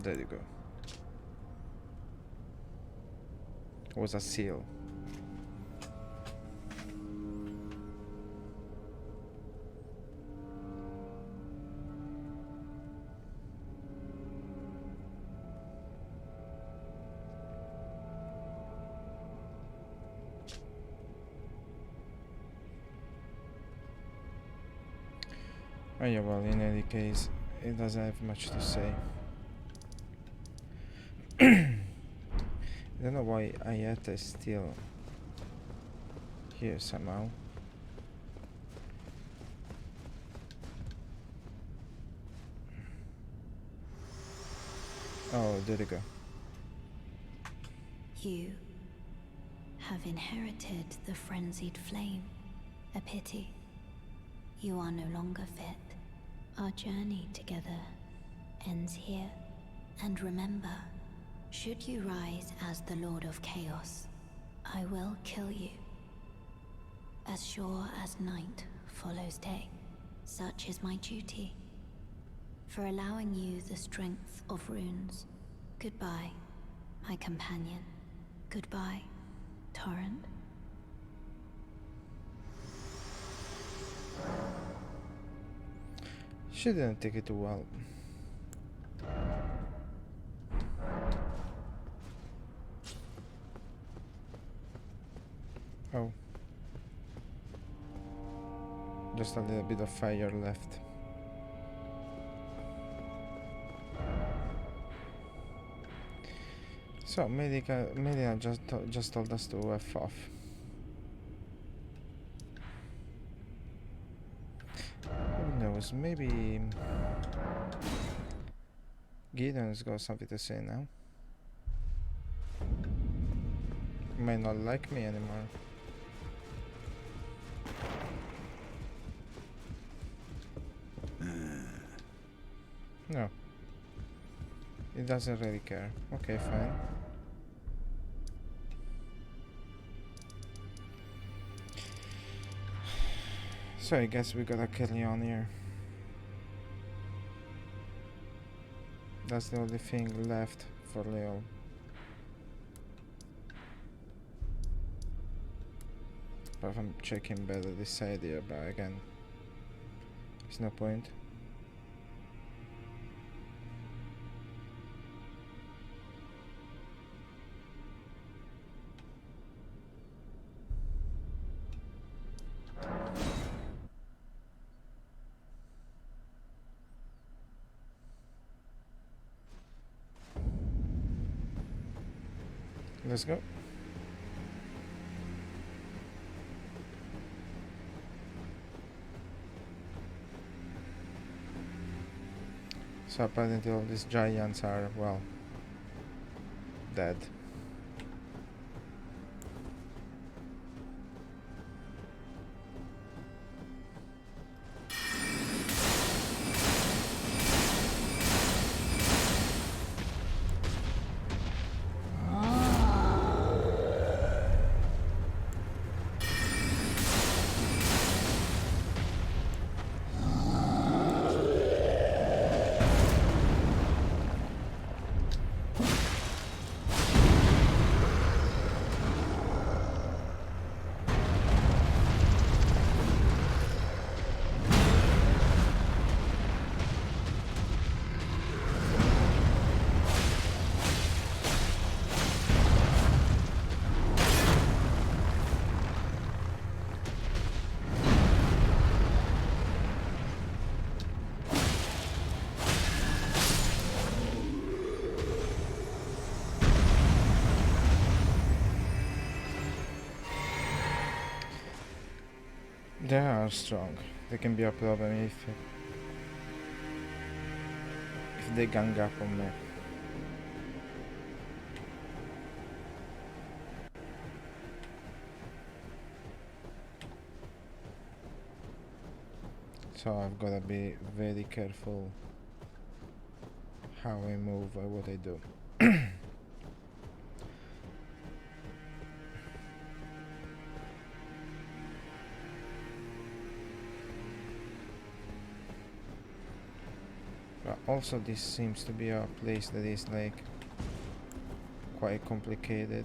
Speaker 1: There you go. It was a seal. Oh yeah, well, in any case, it doesn't have much to say. I don't know why Ayata is still here somehow. Oh, there you go.
Speaker 3: You have inherited the frenzied flame. A pity. You are no longer fit. Our journey together ends here. And remember, should you rise as the Lord of Chaos, I will kill you. As sure as night follows day, such is my duty. For allowing you the strength of runes. Goodbye, my companion. Goodbye, Torrent.
Speaker 1: She didn't take it too well. Oh. Just a little bit of fire left. So, Media just told us to F off. Who knows, maybe... Gideon's got something to say now. Might not like me anymore. No. He doesn't really care. Okay, fine. So I guess we gotta carry on here. That's the only thing left for Leo. But I'm checking better this idea, but again, there's no point. Let's go. So apparently all these giants are, well, dead. They are strong. They can be a problem if they gang up on me. So I've gotta be very careful how I move or what I do. But also this seems to be a place that is like quite complicated.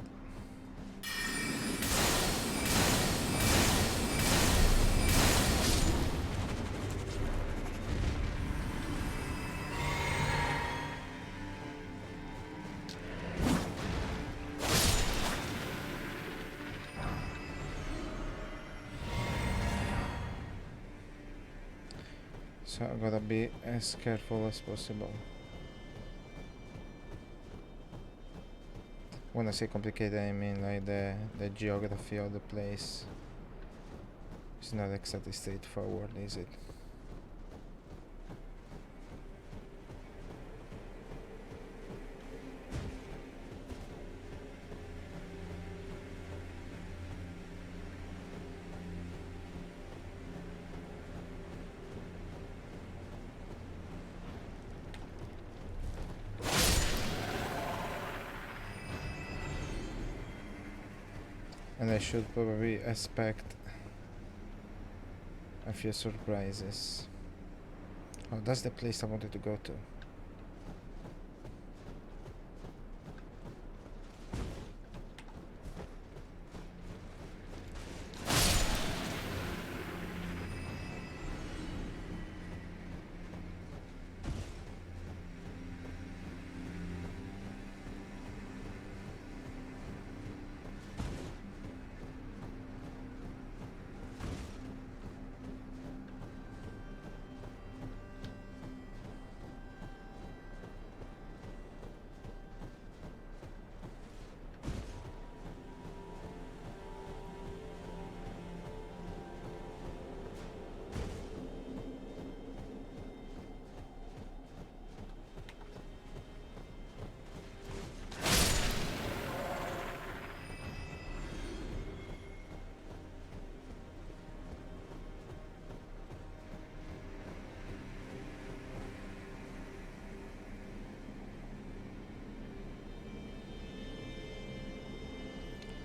Speaker 1: So I gotta be as careful as possible. When I say complicated, I mean like the geography of the place. It's not exactly straightforward, is it? And I should probably expect a few surprises. Oh, that's the place I wanted to go to.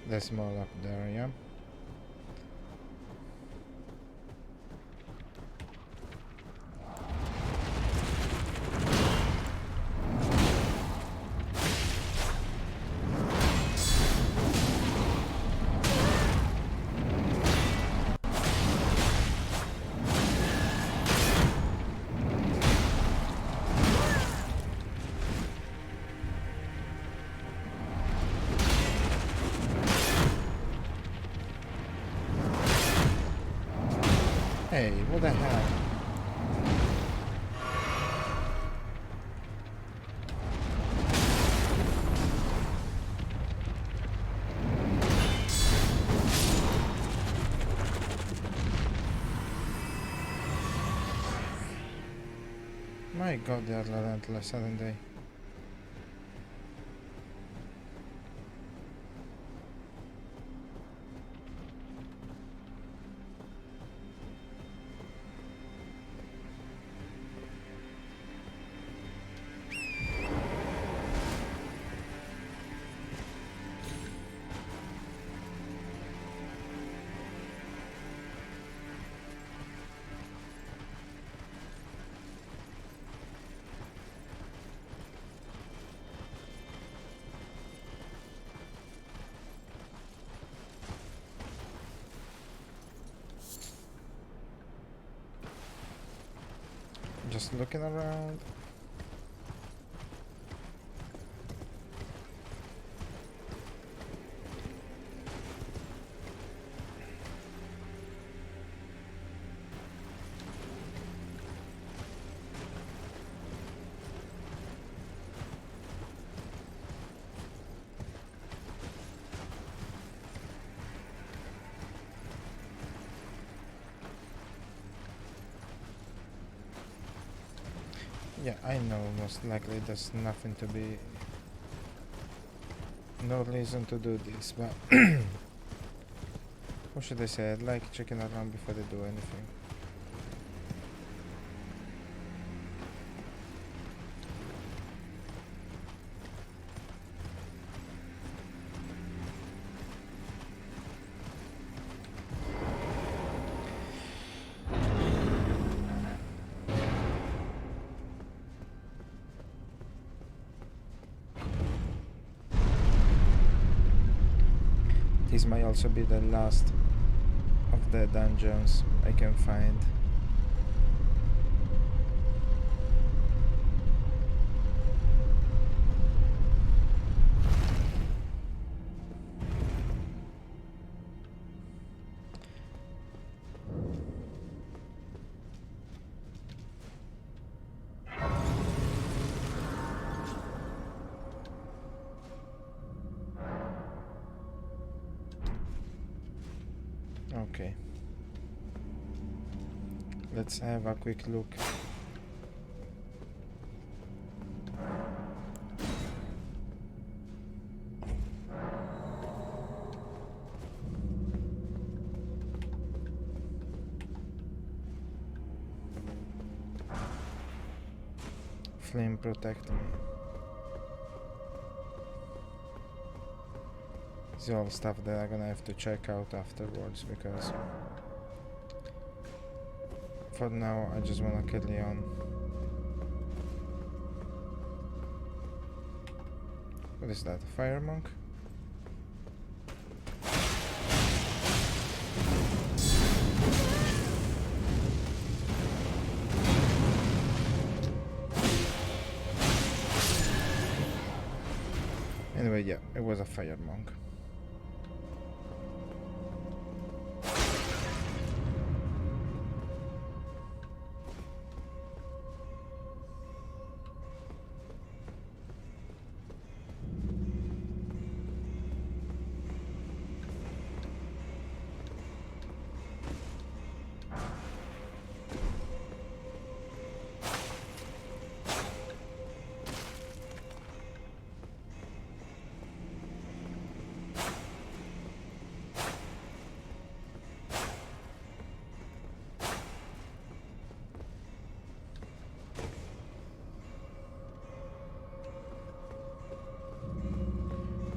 Speaker 1: There's more up there, yeah? Hey, what the hell? My god, they are relentless, aren't they? Just looking around. Yeah, I know most likely there's nothing to be... no reason to do this, but... what should I say? I'd like checking around before they do anything. This might also be the last of the dungeons I can find. Okay. Let's have a quick look. Flame protect me. It's all stuff that I'm gonna have to check out afterwards, because for now I just wanna kill Leon. What is that? A fire monk? Anyway, yeah, it was a fire monk.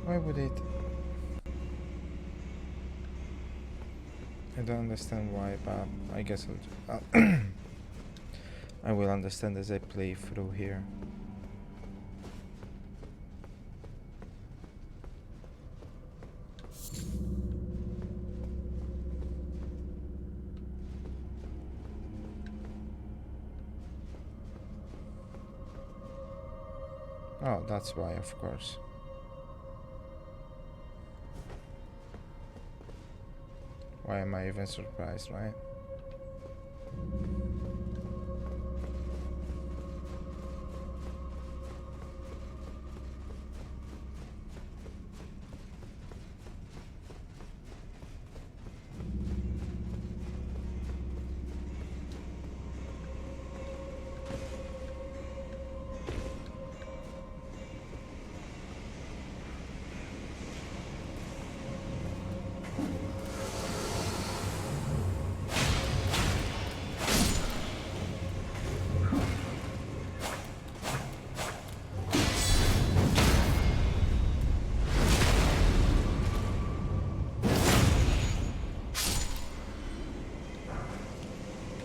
Speaker 1: Why would it? I don't understand why, but I guess I will understand as I play through here. Oh, that's why, of course. Why am I even surprised, right?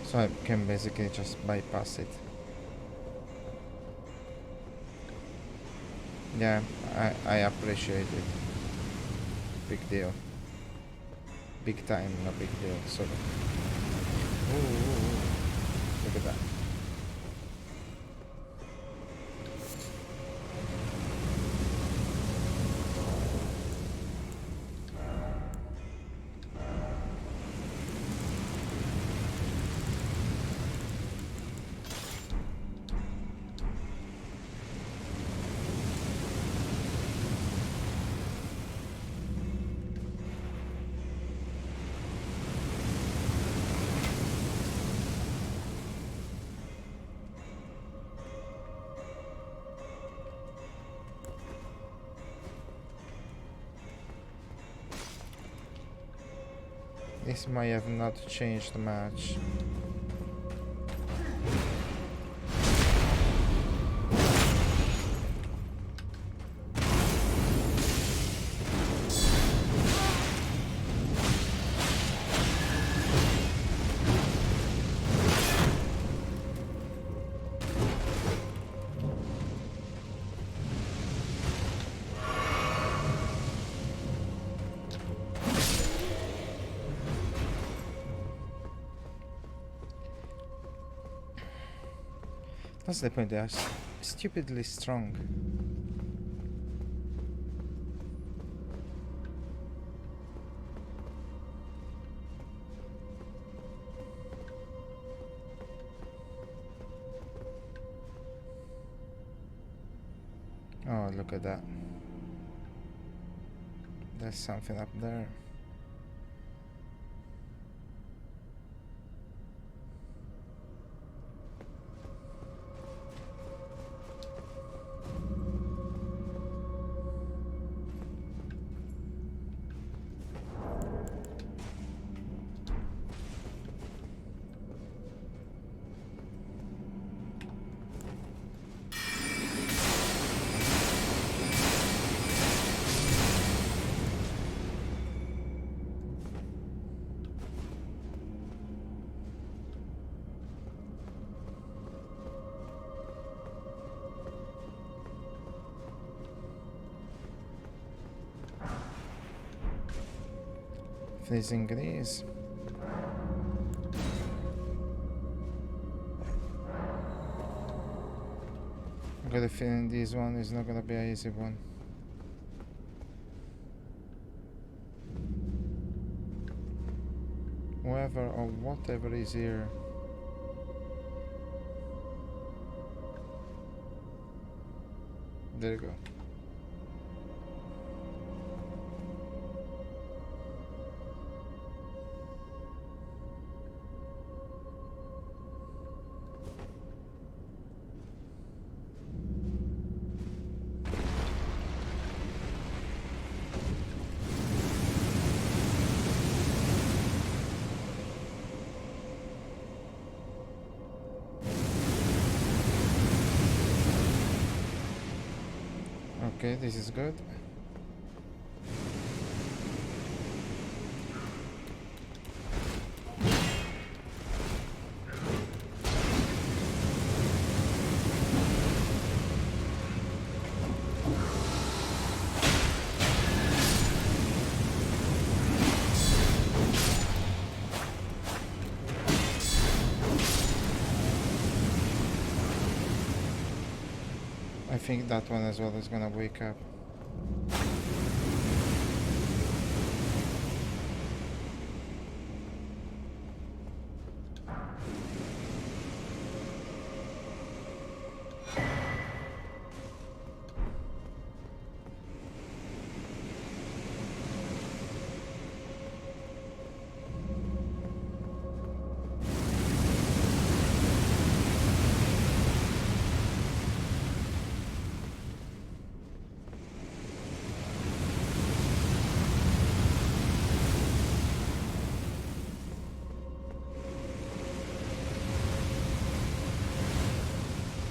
Speaker 1: So I can basically just bypass it. Yeah, I appreciate it. Big deal. Big time, no big deal. So, ooh, look at that. This might have not changed much. That's the point, they are stupidly strong. Oh, look at that. There's something up there. Freezing grease. I got a feeling this one is not gonna be an easy one. Whoever or whatever is here. There you go. Okay, this is good. I think that one as well is gonna wake up.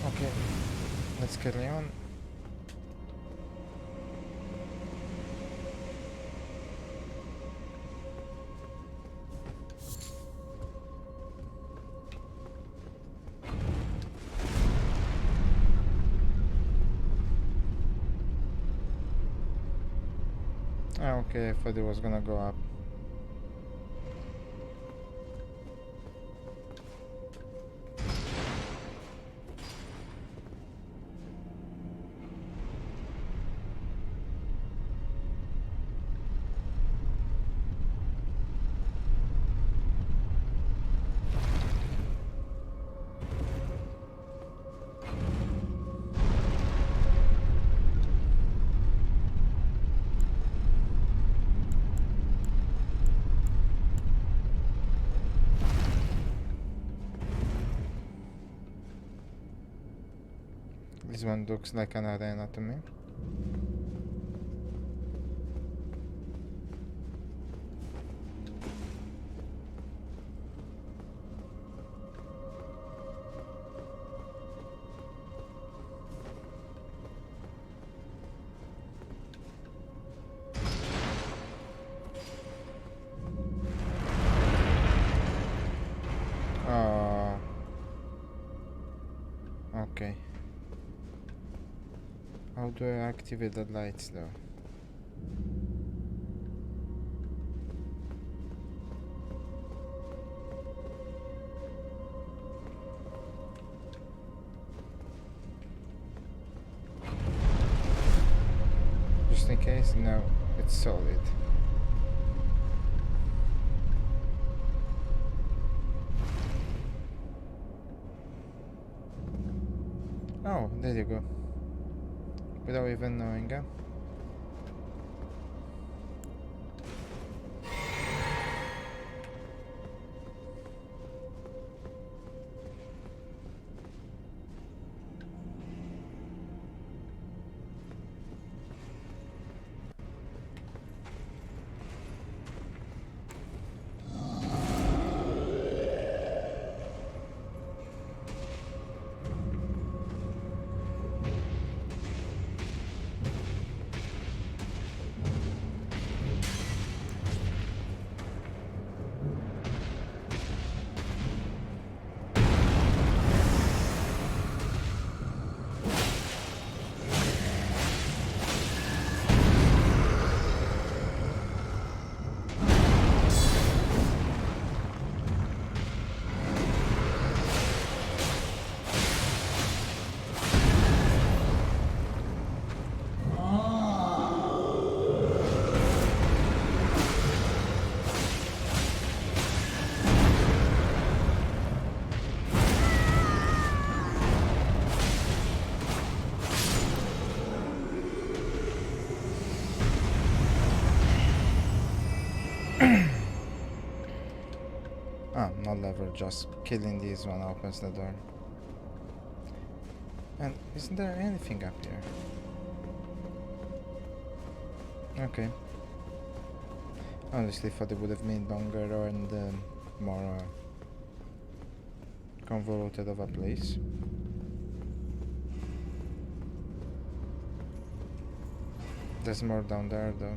Speaker 1: Okay, let's carry on. Ah, okay, I thought it was gonna go up. This one looks like an arena to me. Okay. How do I activate the lights though? because now it's solid. Oh, there you go. Without even knowing, huh? Ah, no lever, just killing this one opens the door. And isn't there anything up here? Okay. Honestly, thought it would have been longer and more convoluted of a place. There's more down there though.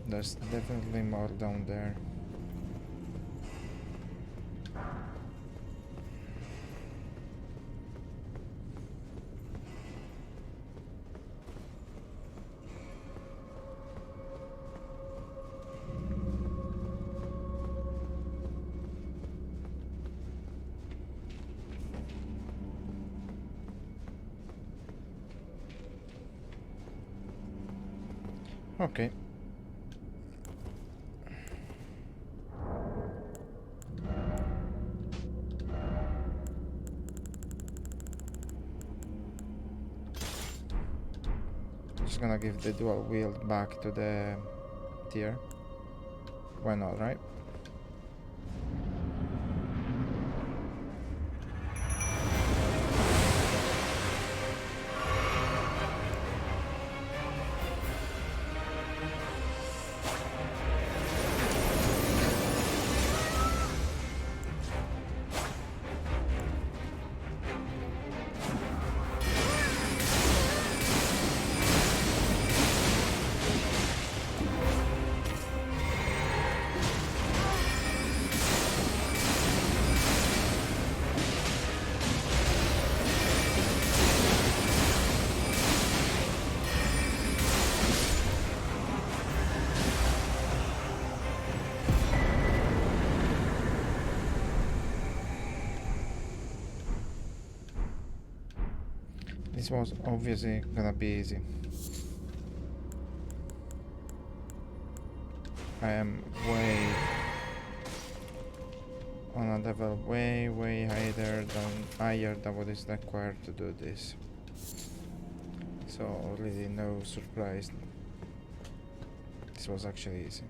Speaker 1: There's definitely more down there. Okay. Just gonna give the dual wield back to the tier. Why not, right? This was obviously gonna be easy. I am way on a level way higher than what is required to do this. So really no surprise. This was actually easy.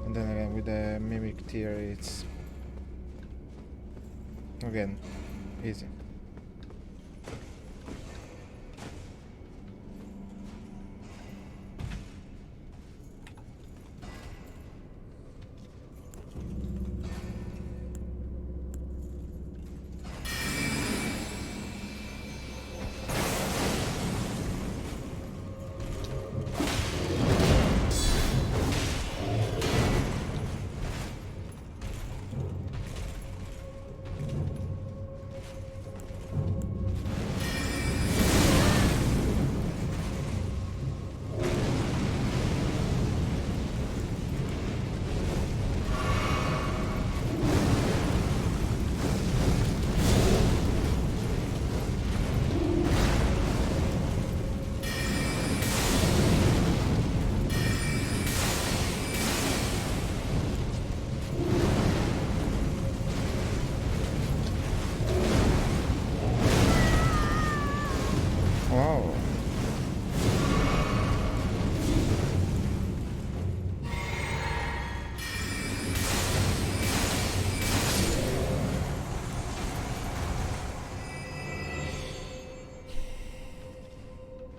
Speaker 1: And then again with the mimic tier it's again easy.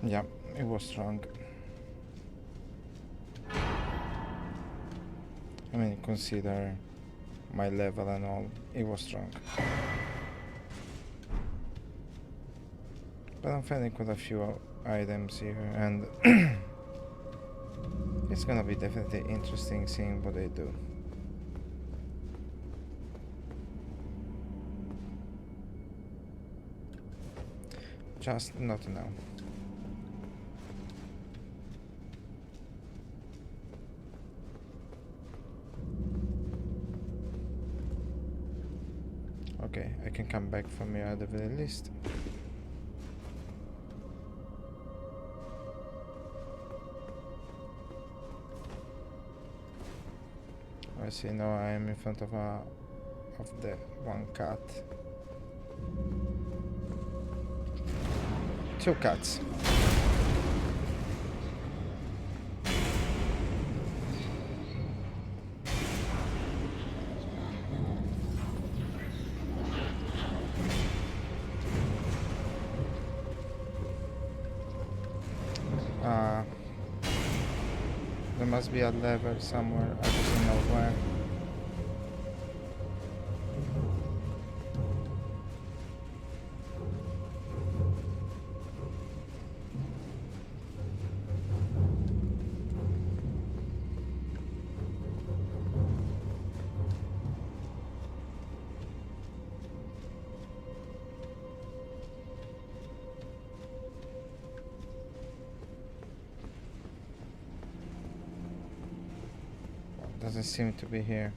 Speaker 1: Yeah, it was strong. I mean, consider my level and all, it was strong. But I'm finding quite a few items here, and it's gonna be definitely interesting seeing what they do. Just not now. Okay, I can come back from here at the very least. I see now I am in front of the one cat. Two cats. There must be a lever somewhere, I just don't know where. Doesn't seem to be here.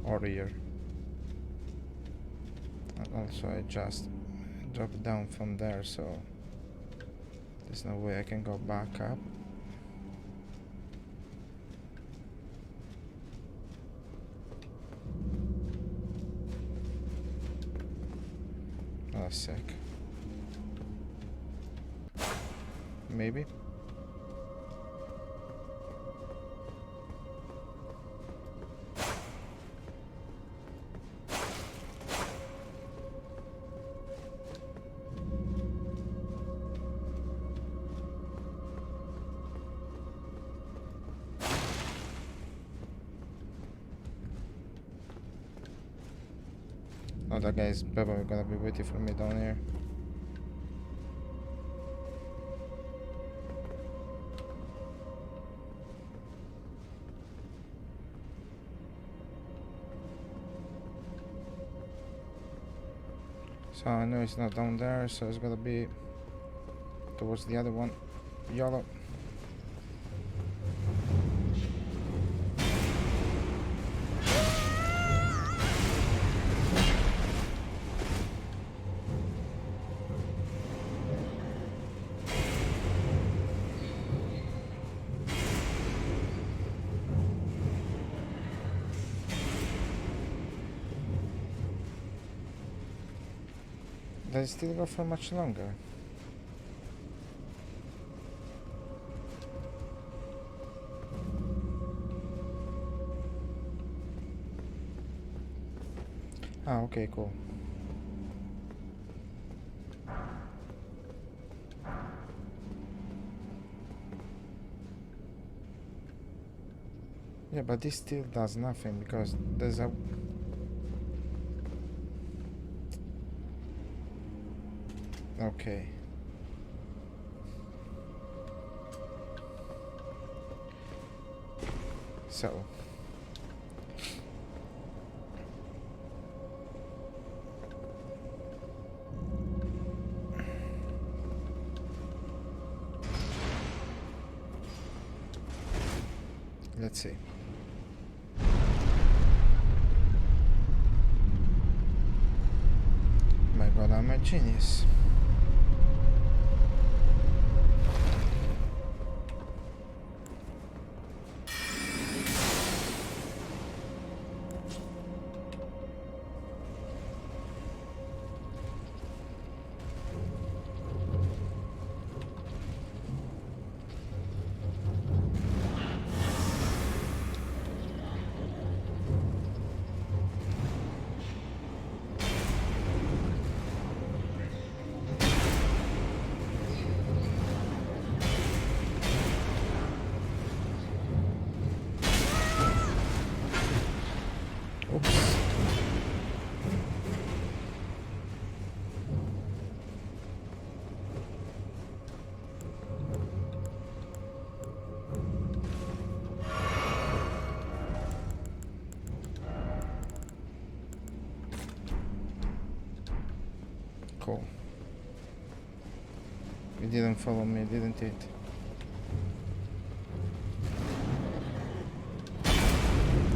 Speaker 1: Or here. And also I just dropped down from there, so there's no way I can go back up. A sec. Maybe. Oh, that guy is probably gonna be waiting for me down here. So I know it's not down there, so it's gonna be towards the other one. Yellow. Does it still go for much longer? Ah, okay, cool. Yeah, but this still does nothing because there's a... Okay. So. Let's see. My god, I'm a genius. Cool. It didn't follow me, didn't it?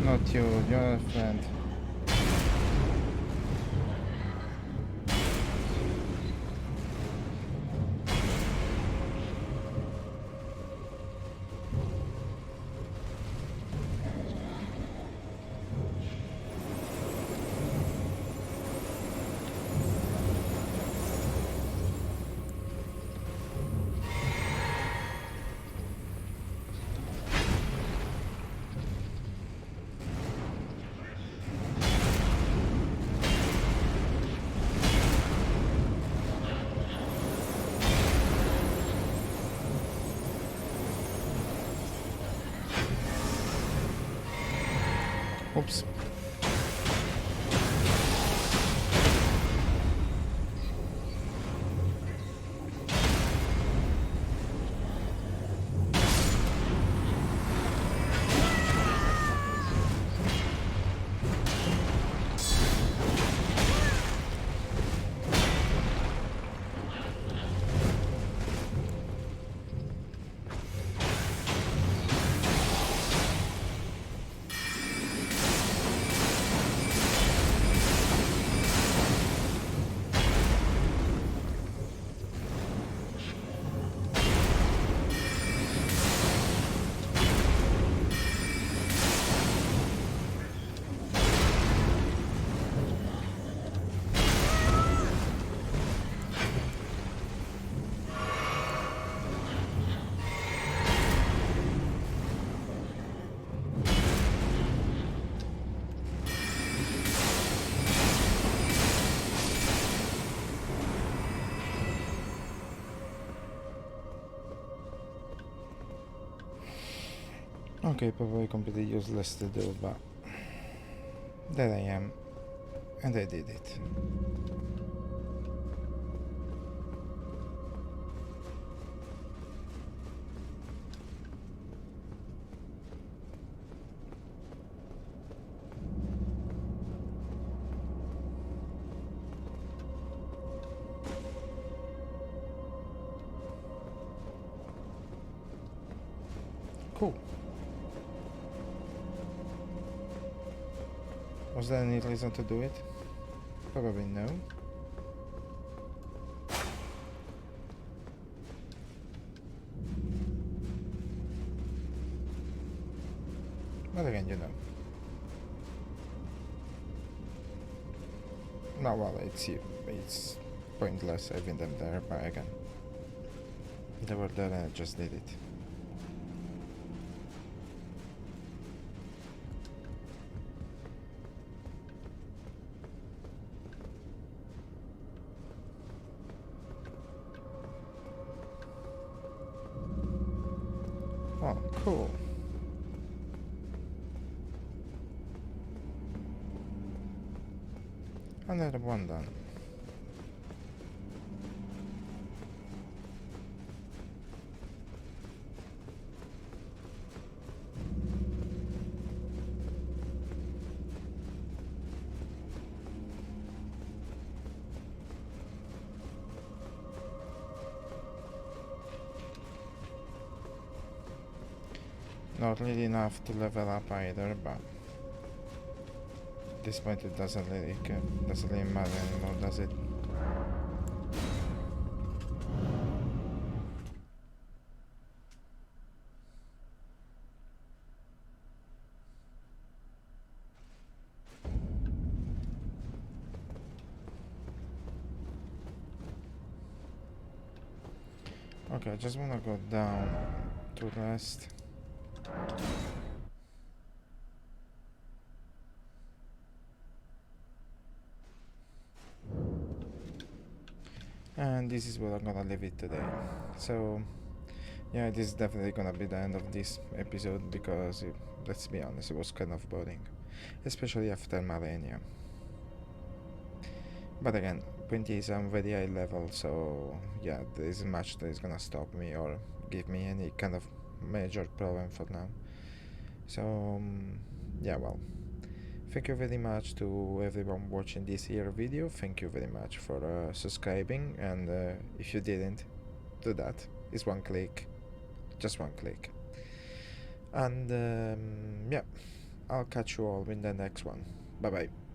Speaker 1: Not you, you're a friend. Oops. Okay, probably completely useless to do, but there I am, and I did it. Cool. Was there any reason to do it? Probably no. But again, you know. No, well, it's pointless having them there, but again. They were there and I just did it. Oh, cool. Another one done. Not really enough to level up either, but at this point it doesn't really matter anymore, does it? Okay, I just wanna go down to rest. And this is where I'm gonna leave it today. So yeah, this is definitely gonna be the end of this episode because let's be honest, it was kind of boring. especially after Malenia. But again, point is I'm very high level, so yeah, there isn't much that is gonna stop me or give me any kind of major problem for now. So yeah, well, thank you very much to everyone watching this here video. Thank you very much for subscribing, and if you didn't do that, it's one click, just one click. And yeah, I'll catch you all in the next one. Bye bye.